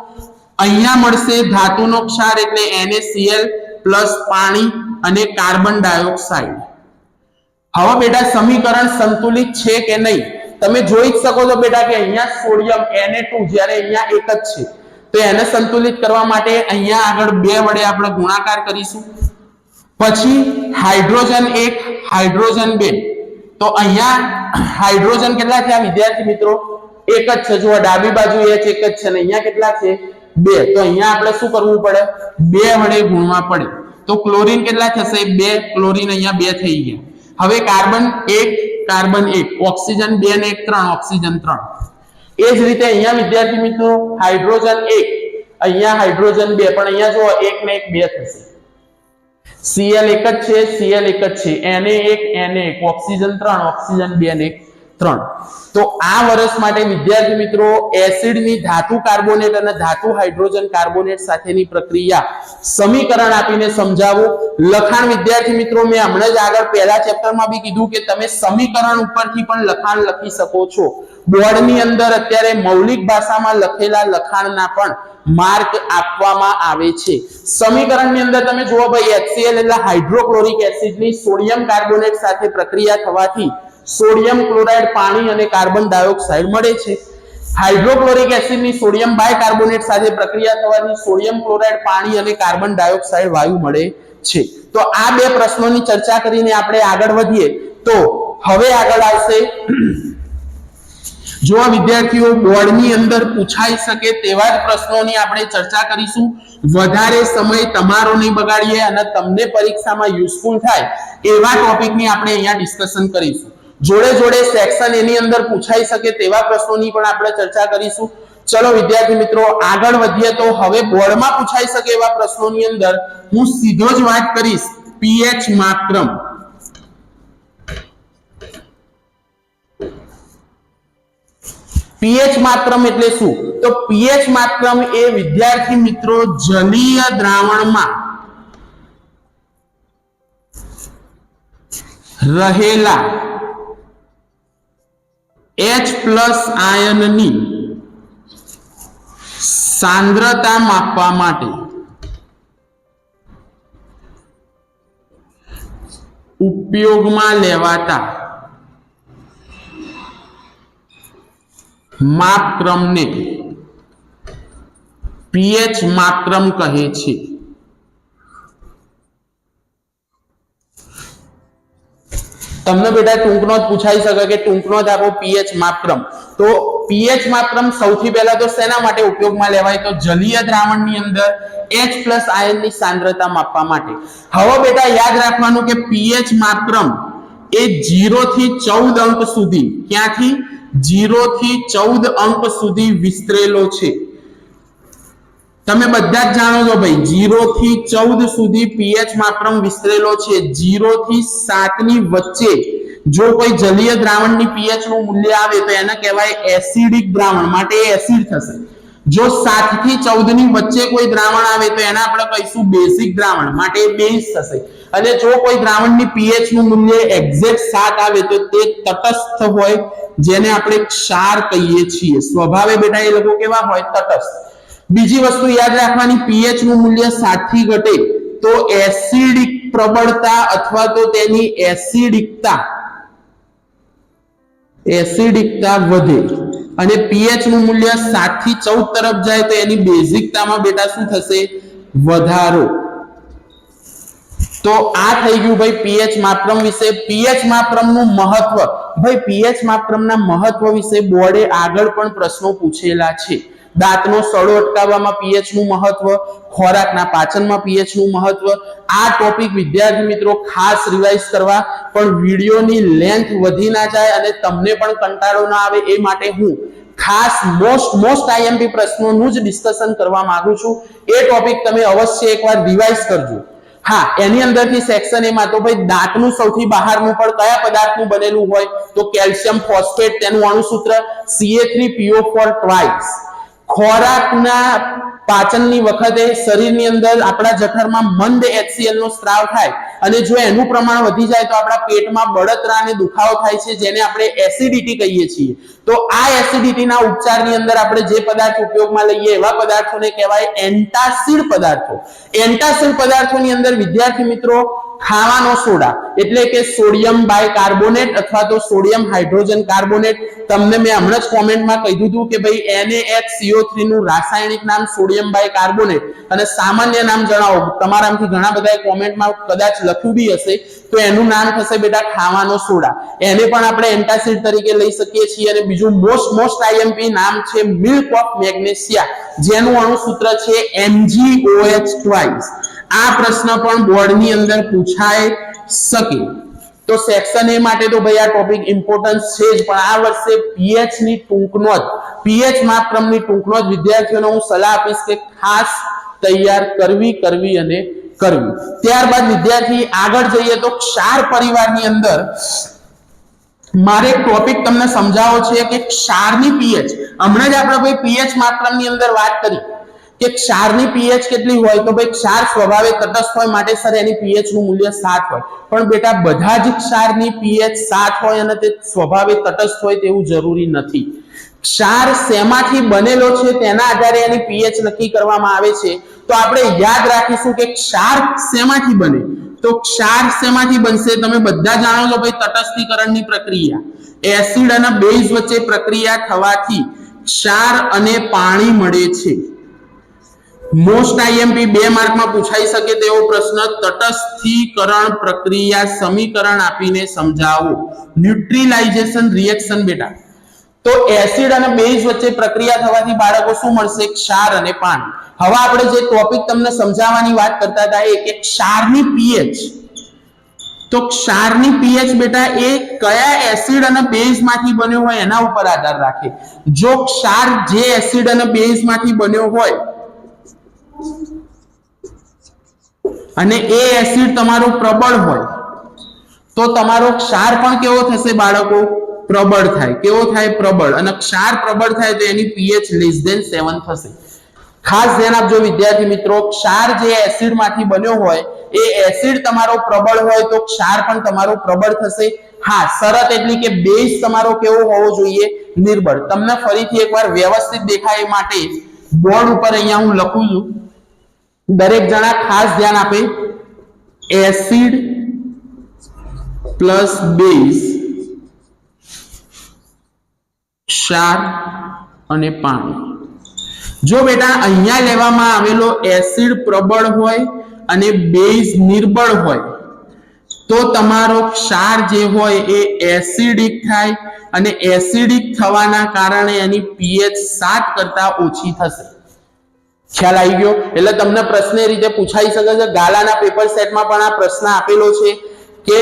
અહીંયા મળશે ધાતુનો ક્ષાર એટલે NaCl પ્લસ પાણી અને કાર્બન ડાયોક્સાઇડ. હવે બેટા સમીકરણ સંતુલિત છે કે નહીં તમે જોઈ જ શકો છો બેટા કે અહીંયા સોડિયમ Na2 જ્યારે અહીંયા એક જ છે. તો એને સંતુલિત કરવા માટે અહીંયા આગળ 2 વડે આપણે ગુણાકાર કરીશું. પછી હાઇડ્રોજન 1, હાઇડ્રોજન 2. તો અહીંયા હાઇડ્રોજન કેટલા થયા વિદ્યાર્થી મિત્રો? એક જ છે. જો ડાબી બાજુ H એક જ છે અને અહીંયા કેટલા છે? 2. તો અહીંયા આપણે શું કરવું પડે? 2 વડે ગુણવા પડે. તો ક્લોરીન કેટલા થશે? 2. ક્લોરીન અહીંયા 2 થઈ ગયા. હવે કાર્બન 1, કાર્બન 1, ઓક્સિજન 2 ને 1 3, ઓક્સિજન 3. એ જ રીતે અહીંયા વિદ્યાર્થી મિત્રો હાઇડ્રોજન 1, અહીંયા હાઇડ્રોજન 2, પણ અહીંયા જો 1 ને 1 2 થશે. Cl એક જ છે, Cl એક જ છે, Na1, ઓક્સિજન 3, ઓક્સિજન 2 ને 3. તો આ વર્ષ માટે વિદ્યાર્થી મિત્રો એસિડની ધાતુ કાર્બોનેટ અને ધાતુ હાઇડ્રોજન કાર્બોનેટ સાથેની પ્રક્રિયા સમીકરણ આપીને સમજાવો. લખાણ વિદ્યાર્થી મિત્રો મેં હમણાં જ આગળ પહેલા ચેપ્ટરમાં બી કીધું કે તમે સમીકરણ ઉપરથી પણ લખાણ લખી શકો છો. બોર્ડની અંદર અત્યારે મૌલિક ભાષામાં લખેલા લખાણના પણ માર્ક આપવામાં આવે છે. સમીકરણની અંદર તમે જુઓ ભાઈ HCl એટલે હાઇડ્રોક્લોરિક એસિડની સોડિયમ કાર્બોનેટ સાથે પ્રક્રિયા થવાથી સોડિયમ ક્લોરાઇડ, પાણી અને કાર્બન ડાયોક્સાઇડ મળે છે. હાઇડ્રોક્લોરિક એસિડની સોડિયમ બાયકાર્બોનેટ સાથે પ્રક્રિયા થવાથી સોડિયમ ક્લોરાઇડ, પાણી અને કાર્બન ડાયોક્સાઇડ વાયુ મળે છે. તો આ 2 પ્રશ્નોની ચર્ચા કરીને આપણે આગળ વધીએ. તો હવે આગળ આવશે જો વિદ્યાર્થીઓ બોર્ડની અંદર પૂછાઈ શકે તેવા જ પ્રશ્નોની આપણે ચર્ચા કરીશું. વધારે સમય તમારો નહીં બગાડીએ અને તમને પરીક્ષામાં યુઝફુલ થાય એવા ટોપિકની આપણે અહીંયા ડિસ્કશન કરીશું. જોડે જોડે સેક્શન એની અંદર પૂછાઈ શકે તેવા પ્રશ્નોની પણ આપણે ચર્ચા કરીશું. ચલો વિદ્યાર્થી મિત્રો આગળ વધીએ તો હવે બોર્ડમાં પૂછાઈ શકે એવા પ્રશ્નોની અંદર હું સીધો જ વાત કરીશ પીએચ માત્રમ. પીએચ માત્રમ એટલે શું? તો પીએચ માત્રમ એ વિદ્યાર્થી મિત્રો જલીય દ્રાવણમાં રહેલા H+ આયનની સાંદ્રતા માપવા માટે ઉપયોગમાં લેવાતા માપક્રમને પીએચ માત્રમ કહે છે. તમને બેટા ટૂંકનો જ પૂછાઈ શકે કે ટૂંકનો જ આપો પીએચ માત્રમ. તો પીએચ માત્રમ સૌથી પહેલા તો શેના માટે ઉપયોગમાં લેવાય? તો જલીય દ્રાવણની અંદર H+ આયનની સાંદ્રતા માપવા માટે. હવે બેટા યાદ રાખવાનું કે પીએચ માત્રમ એ 0 થી 14 અંક સુધી, ક્યાંથી 0 થી 14 અંક સુધી વિસ્તરેલો છે. તમે બધા જ જાણો છો ભાઈ 0 થી 14 સુધી પીએચ માત્રમ વિસ્તરેલો છે. 0 થી 7 ની વચ્ચે જો કોઈ જલીય દ્રાવણની પીએચ નું મૂલ્ય આવે તો એને કહેવાય એસિડિક દ્રાવણ, માટે એ એસિડ થશે. જો 7 થી 14 ની વચ્ચે કોઈ દ્રાવણ આવે તો એને આપણે કહીશું બેઝિક દ્રાવણ, માટે એ બેઝ થશે. અને જો કોઈ દ્રાવણની પીએચ નું મૂલ્ય એક્ઝેક્ટ 7 આવે તો તે તટસ્થ હોય, જેને આપણે ક્ષાર કહીએ છીએ. સ્વભાવે બેટા એ લોકો કેવા હોય? તટસ્થ. બીજી વસ્તુ યાદ રાખવાની, પીએચ નું મૂલ્ય 7 થી ઘટે તો એસિડિક પ્રબળતા અથવા તો તેની એસિડિકતા વધે, અને પીએચ નું મૂલ્ય 7 થી 14 તરફ જાય તો એની બેઝિકતામાં બેટા શું થશે? વધારો. તો આ થઈ ગયું ભાઈ પીએચ માત્રમ વિશે. પીએચ માત્રમનું મહત્વ, ભાઈ પીએચ માત્રમના મહત્વ વિશે બોર્ડે આગળ પણ પ્રશ્નો પૂછેલા છે. દાંતનો સડો અટકાવવામાં પીએચ નું મહત્વ, ખોરાકના પાચનમાં પીએચ નું મહત્વ. આ ટોપિક વિદ્યાર્થી મિત્રો ખાસ રિવાઇઝ કરવા, પણ વિડિયોની લેન્થ વધી ના જાય અને તમને પણ કંટાળો ના આવે એ માટે હું ખાસ મોસ્ટ આઈએમપી પ્રશ્નોનું જ ડિસ્કશન કરવા માંગુ છું. એ ટોપિક તમે અવશ્ય એકવાર રિવાઇઝ કરજો. હા, એની અંદરથી સેક્શન એમાં તો ભાઈ દાંતનું સૌથી બહારનું પણ કયા પદાર્થનું બનેલું હોય? તો કેલ્શિયમ ફોસ્ફેટ, તેનું અણુસૂત્ર Ca3PO4 ટ્વાઇસ. ખોરાકના પાચનની વખતે શરીરની અંદર આપણા જઠરમાં મંદ HCl નો સ્ત્રાવ થાય, અને જો એનું પ્રમાણ વધી જાય તો આપણા પેટમાં બળતરા અને દુખાવો થાય છે, જેને આપણે એસિડિટી કહીએ છીએ. તો આ એસિડિટીના ઉપચારની અંદર આપણે જે પદાર્થ ઉપયોગમાં લઈએ એવા પદાર્થોને કહેવાય એન્ટાસિડ પદાર્થો. એન્ટાસિડ પદાર્થોની અંદર વિદ્યાર્થી મિત્રો ખાવાનો સોડા એટલે કે સોડિયમ બાયકાર્બોનેટ અથવા તો સોડિયમ હાઇડ્રોજન કાર્બોનેટ. તમને મેં હમણાં જ કોમેન્ટમાં કહી દીધું કે ભાઈ NaHCO3 નું રાસાયણિક નામ સોડિયમ બાયકાર્બોનેટ, અને સામાન્ય નામ જણાવો. તમારામાંથી ઘણા બધાએ કોમેન્ટમાં કદાચ લખ્યું બી હશે, તો એનું નામ થશે બેટા ખાવાનો સોડા. એને પણ આપણે એન્ટાસિડ તરીકે લઈ શકીએ છીએ. અને બીજું મોસ્ટ આઈએમપી નામ છે મિલ્ક ઓફ મેગ્નેશિયા, જેનું અણુસૂત્ર છે MgOH ટ્વાઇસ. આ પ્રશ્ન પણ બોર્ડની અંદર પૂછાઈ શકે. તો સેક્શન એ માટે તો ભાઈ આ ટોપિક ઇમ્પોર્ટન્સ છે જ, પણ આ વર્ષે પીએચ ની ટૂંકનો જ, પીએચ માત્રમની ટૂંકનો જ વિદ્યાર્થીઓને હું સલાહ આપીશ કે ખાસ તૈયાર કરવી અને કરવી. ત્યારબાદ વિદ્યાર્થી આગળ જઈએ તો ક્ષાર પરિવારની અંદર મારે એક ટોપિક તમને સમજાવવો છે કે ક્ષારની પીએચ. હમણાં જ આપણે ભાઈ પીએચ માત્રમની અંદર વાત કરી કે ક્ષારની પીએચ કેટલી હોય? તો ભાઈ ક્ષાર સ્વભાવે તટસ્થ હોય, માટે સર એની પીએચ નું મૂલ્ય 7 હોય. પણ બેટા બધા જ ક્ષારની પીએચ 7 હોય અને તે સ્વભાવે તટસ્થ હોય તેવું જરૂરી નથી. ક્ષાર શેમાંથી બનેલો છે તેના આધારે એની પીએચ નક્કી કરવામાં આવે છે. તો આપણે યાદ રાખીશું કે ક્ષાર શેમાંથી બને? તો ક્ષાર શેમાંથી બનશે? તમે બધા જાણો છો ભાઈ તટસ્થીકરણની પ્રક્રિયા, એસિડ અને બેઝ વચ્ચે પ્રક્રિયા થવાથી ક્ષાર અને પાણી મળે છે. મોસ્ટ આઈએમપી 2 માર્કમાં પૂછાઈ શકે તેવો પ્રશ્ન, તટસ્થીકરણ પ્રક્રિયા સમીકરણ આપીને સમજાવો. ન્યુટ્રલાઇઝેશન રિએક્શન બેટા. તો એસિડ અને બેઝ વચ્ચે પ્રક્રિયા થવાથી બાળકો શું મળશે? ક્ષાર અને પાણી. હવે આપણે જે ટોપિક તમને સમજાવવાની વાત કરતા હતા એ કે ક્ષારની પીએચ. તો ક્ષારની pH બેટા એ કયા એસિડ અને બેઝ માંથી બન્યો હોય એના ઉપર આધાર રાખે. જો ક્ષાર જે એસિડ અને બેઝ માંથી બન્યો હોય અને એ એસિડ તમારો પ્રબળ હોય તો તમારો ક્ષાર પણ કેવો થશે બાળકો? પ્રબળ થાય. કેવો થાય? પ્રબળ. અને ક્ષાર પ્રબળ થાય તો એની pH <7 થશે. ખાસ ધ્યાન આપજો વિદ્યાર્થી મિત્રો, ક્ષાર જે એસિડ માંથી બન્યો હોય એ એસિડ તમારો પ્રબળ હોય તો ક્ષાર પણ તમારો પ્રબળ થશે. હા, શરત એટલી કે બેઝ તમારો કેવો હોવો જોઈએ? નિર્બળ. તમને ફરીથી એકવાર વ્યવસ્થિત દેખાય માટે બોર્ડ ઉપર અહીંયા હું લખું છું, દરેક જણા ખાસ ધ્યાન આપે. એસિડ પ્લસ બેઝ, ક્ષાર અને પાણી. જો બેટા અહીંયા લેવામાં આવેલો એસિડ પ્રબળ હોય અને બેઝ નિર્બળ હોય તો તમારો ક્ષાર જે હોય એ એસિડિક થાય અને એસિડિક થવાના કારણે એની pH 7 કરતા ઓછી થશે. ખ્યાલ આવી ગયો? એટલે તમને પ્રશ્ન એ રીતે પૂછાઈ શકે છે. ગાલાના પેપર સેટમાં પણ આ પ્રશ્ન આપેલો છે કે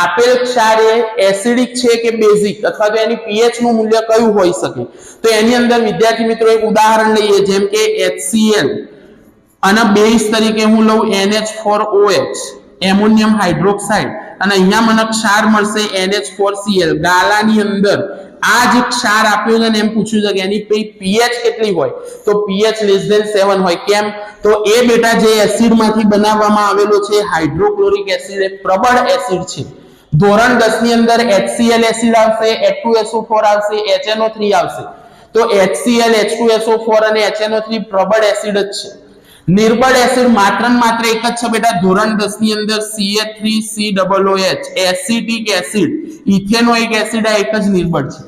આપેલ ક્ષાર એ એસિડિક છે કે બેઝિક, અથવા તો એની pH નું મૂલ્ય કયું હોઈ શકે. તો એની અંદર વિદ્યાર્થી મિત્રો એક ઉદાહરણ લઈએ, જેમ કે HCl અને બેઝ તરીકે હું લઉં NH4OH, એમોનિયમ હાઇડ્રોક્સાઇડ, અને અહીંયા મને ક્ષાર મળશે NH4Cl. ગાલાની અંદર આ જે ક્ષાર આપ્યો છે ને એમ પૂછ્યું છે કે એની pH કેટલી હોય? તો pH <7 હોય. કેમ? તો એ બેટા જે એસિડ માંથી બનાવવામાં આવેલો છે હાઇડ્રોક્લોરિક એસિડ એ પ્રબળ એસિડ છે. ધોરણ 10 ની અંદર HCl એસિડ આવશે, H2SO4 આવશે, HNO3 આવશે. તો HCl, H2SO4 અને HNO3 પ્રબળ એસિડ જ છે. નિર્બળ એસિડ માત્ર ને માત્ર એક જ છે બેટા ધોરણ 10 ની અંદર CH3COOH, acetic acid, ethanoic acid, આ એક જ નિર્બળ છે.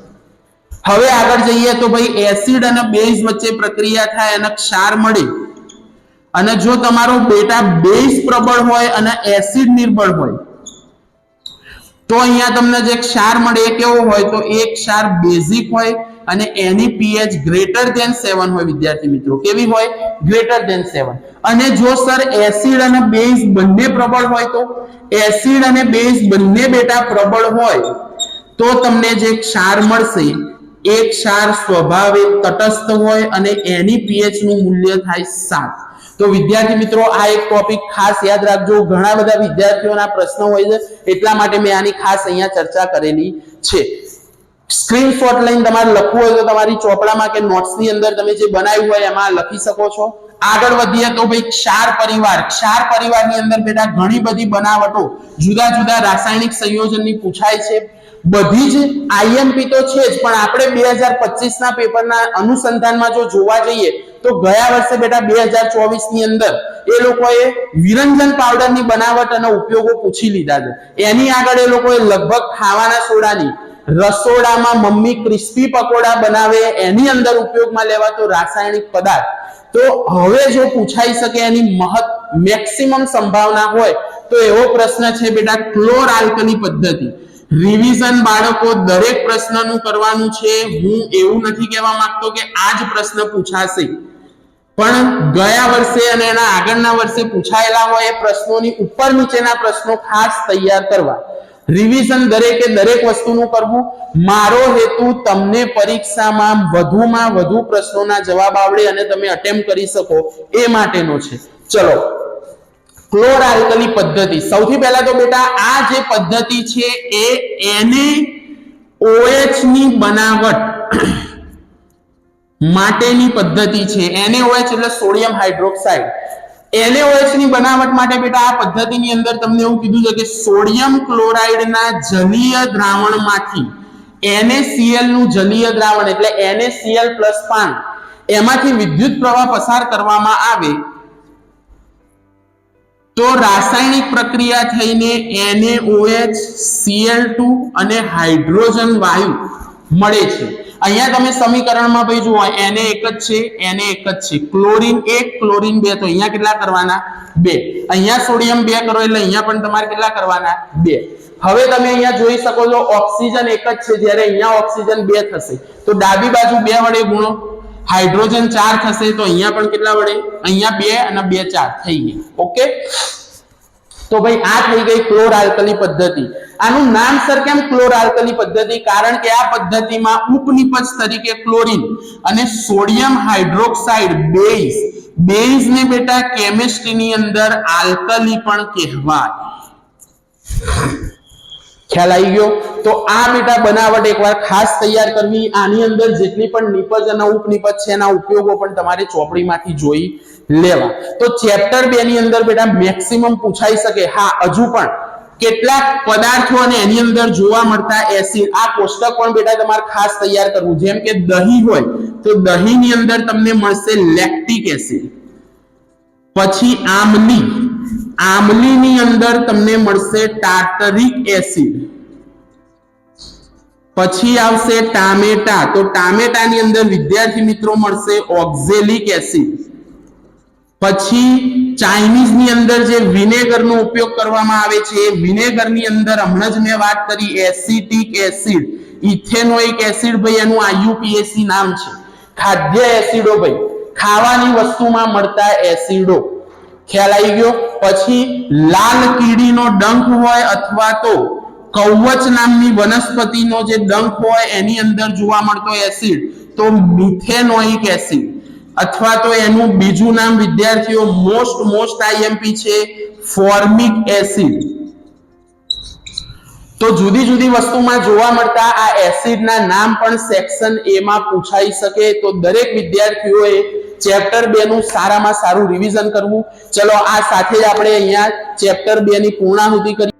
હવે આગળ જઈએ તો ભાઈ એસિડ અને બેઝ વચ્ચે પ્રક્રિયા થાય અને ક્ષાર મળે, અને જો તમારો બેટા બેઝ પ્રબળ હોય અને એસિડ નિર્બળ હોય તો અહીંયા તમને જે ક્ષાર મળે એ કેવો હોય? તો એ ક્ષાર બેઝિક હોય અને એની pH <7 હોય. વિદ્યાર્થી મિત્રો કેવી હોય? <7. અને જો સર એસિડ અને બેઝ બંને પ્રબળ હોય તો એસિડ અને બેઝ બંને બેટા પ્રબળ હોય તો તમને જે ક્ષાર મળશે એ ક્ષાર સ્વભાવે તટસ્થ હોય અને એની pH નું મૂલ્ય થાય 7. તો વિદ્યાર્થી મિત્રો આ એક ટોપિક ખાસ યાદ રાખજો. ઘણા બધા વિદ્યાર્થીઓના પ્રશ્નો હોય છે એટલા માટે મેં આની ખાસ અહીંયા ચર્ચા કરેલી છે. સ્ક્રીનશોટ લઈને તમારે લખવું હોય તો તમારી ચોપડામાં કે નોટ્સ ની અંદર તમે જે બનાવ્યું હોય એમાં લખી શકો છો. આગળ વધીએ તો ભાઈ ક્ષાર પરિવાર. ક્ષાર પરિવારની અંદર બેટા ઘણી બધી બનાવટો જુદા જુદા રાસાયણિક સંયોજનની પૂછાય છે. બધી જ IMP તો છે જ, પણ આપણે 2025 ના પેપરના અનુસંધાનમાં જો જોવા જઈએ તો ગયા વર્ષે બેટા 2024 ની અંદર એ લોકોએ વિરંજન પાવડરની બનાવટ અને ઉપયોગો પૂછી લીધા છે. એની આગળ એ લોકોએ લગભગ ખાવાના સોડાની રસોડામાં મમ્મી ક્રિસ્પી પકોડા બનાવે એની અંદર ઉપયોગમાં લેવાતો રાસાયણિક પદાર્થ. તો હવે જો પૂછાઈ શકે એની મેક્સિમમ સંભાવના હોય તો એવો પ્રશ્ન છે બેટા ક્લોર આલ્કલી પદ્ધતિ. રિવિઝન બાળકો દરેક પ્રશ્નનું કરવાનું છે. હું એવું નથી કહેવા માંગતો કે આ જ પ્રશ્ન પૂછાશે, પણ ગયા વર્ષે અને એના આગળના વર્ષે પૂછાયેલા હોય એ પ્રશ્નોની ઉપર નીચેના પ્રશ્નો ખાસ તૈયાર કરવા. રિવિઝન દરેકે દરેક વસ્તુનું કરવું. મારો હેતુ તમને પરીક્ષામાં વધુમાં વધુ પ્રશ્નોના જવાબ આવડે અને તમે અટેમ્પ્ટ કરી શકો એ માટેનો છે. ચલો, ક્લોર આલ્કલી પદ્ધતિ. સૌથી પહેલા તો બેટા આ જે પદ્ધતિ છે એ NaOH ની બનાવટ માટેની પદ્ધતિ છે. NaOH એટલે સોડિયમ હાઇડ્રોક્સાઇડ. NaOH ની બનાવટ માટે બેટા આ પદ્ધતિની અંદર તમને એવું કીધું છે કે સોડિયમ ક્લોરાઇડના જલીય દ્રાવણમાંથી NaCl નું જલીય દ્રાવણ એટલે NaCl પ્લસ પાણી એમાંથી વિદ્યુત પ્રવાહ પસાર કરવામાં આવે તો રાસાયણિક પ્રક્રિયા થઈને NaOH, Cl2 અને હાઇડ્રોજન વાયુ મળે છે. અહીંયા તમે સમીકરણમાં ભાઈ જુઓ Na એક જ છે, Na એક જ છે, ક્લોરીન 1 ક્લોરીન 2 તો અહીંયા કેટલા કરવાના? 2. અહીંયા સોડિયમ 2 કરો એટલે અહીંયા પણ તમારે કેટલા કરવાના? 2. હવે તમે અહીંયા જોઈ શકો છો ઓક્સિજન એક જ છે, જ્યારે અહીંયા ઓક્સિજન 2 થશે તો ડાબી બાજુ 2 વડે ગુણો. હાઇડ્રોજન 4 થશે તો અહીંયા પણ કેટલા વડે? અહીંયા 2 અને 2 4 થઈ ગયા. ઓકે, તો ભાઈ આ થઈ ગઈ ક્લોર આલ્કલી પદ્ધતિ. આનું નામ સર કેમ ક્લોર આલ્કલી પદ્ધતિ? કારણ કે આ પદ્ધતિમાં ઉપનિપજ તરીકે ક્લોરીન અને સોડિયમ હાઇડ્રોક્સાઇડ બેઝ ને બેટા કેમિસ્ટ્રીની અંદર આલ્કલી પણ કહેવાય. ખ્યાલ આવી ગયો? તો આ બેટા બનાવટ એકવાર ખાસ તૈયાર કરવી. આની અંદર જેટલી પણ નિપજ અને ઉપનિપજ છે એના ઉપયોગો પણ તમારે ચોપડીમાંથી જોઈ લેવા. તો ચેપ્ટર 2 ની અંદર બેટા મેક્સિમમ પૂછાઈ શકે. હા, હજુ પણ કેટલાક પદાર્થો અને એની અંદર જોવા મળતા એસિડ, આ કોષ્ટક પણ બેટા તમારે ખાસ તૈયાર કરવું. જેમ કે દહીં હોય તો દહીંની અંદર તમને મળશે લેક્ટિક એસિડ. પછી આમલીની અંદર તમને મળશે ટાર્ટરિક એસિડ. પછી આવશે ટામેટા, તો ટામેટાની અંદર વિદ્યાર્થી મિત્રો મળશે ઓક્ઝેલિક એસિડ. પછી ચાઇનીઝની અંદર જે વિનેગરનો ઉપયોગ કરવામાં આવે છે એ વિનેગરની અંદર હમણાં જ મેં વાત કરી એસિટિક એસિડ, ઇથેનોઇક એસિડ, ભાઈ એનું IUPAC નામ છે. ખાદ્ય એસિડો ભાઈ, ખાવાની વસ્તુમાં મળતા એસિડો. ખ્યાલ આવી ગયો? પછી લાલ કીડીનો ડંખ હોય અથવા તો કવચ નામની વનસ્પતિનો જે ડંખ હોય એની અંદર જોવા મળતો એસિડ તો મિથેનોઇક એસિડ, અથવા તો એનું બીજું નામ વિદ્યાર્થીઓ મોસ્ટ IMP છે ફોર્મિક એસિડ. તો જુદી જુદી વસ્તુમાં જોવા મળતા આ એસિડના નામ પણ સેક્શન A માં પૂછાઈ શકે. તો દરેક વિદ્યાર્થીઓએ ચેપ્ટર 2 નું સારામાં સારું રિવિઝન કરવું. ચલો આ સાથે જ આપણે અહીંયા ચેપ્ટર 2 ની પૂર્ણાહુતિ કરી.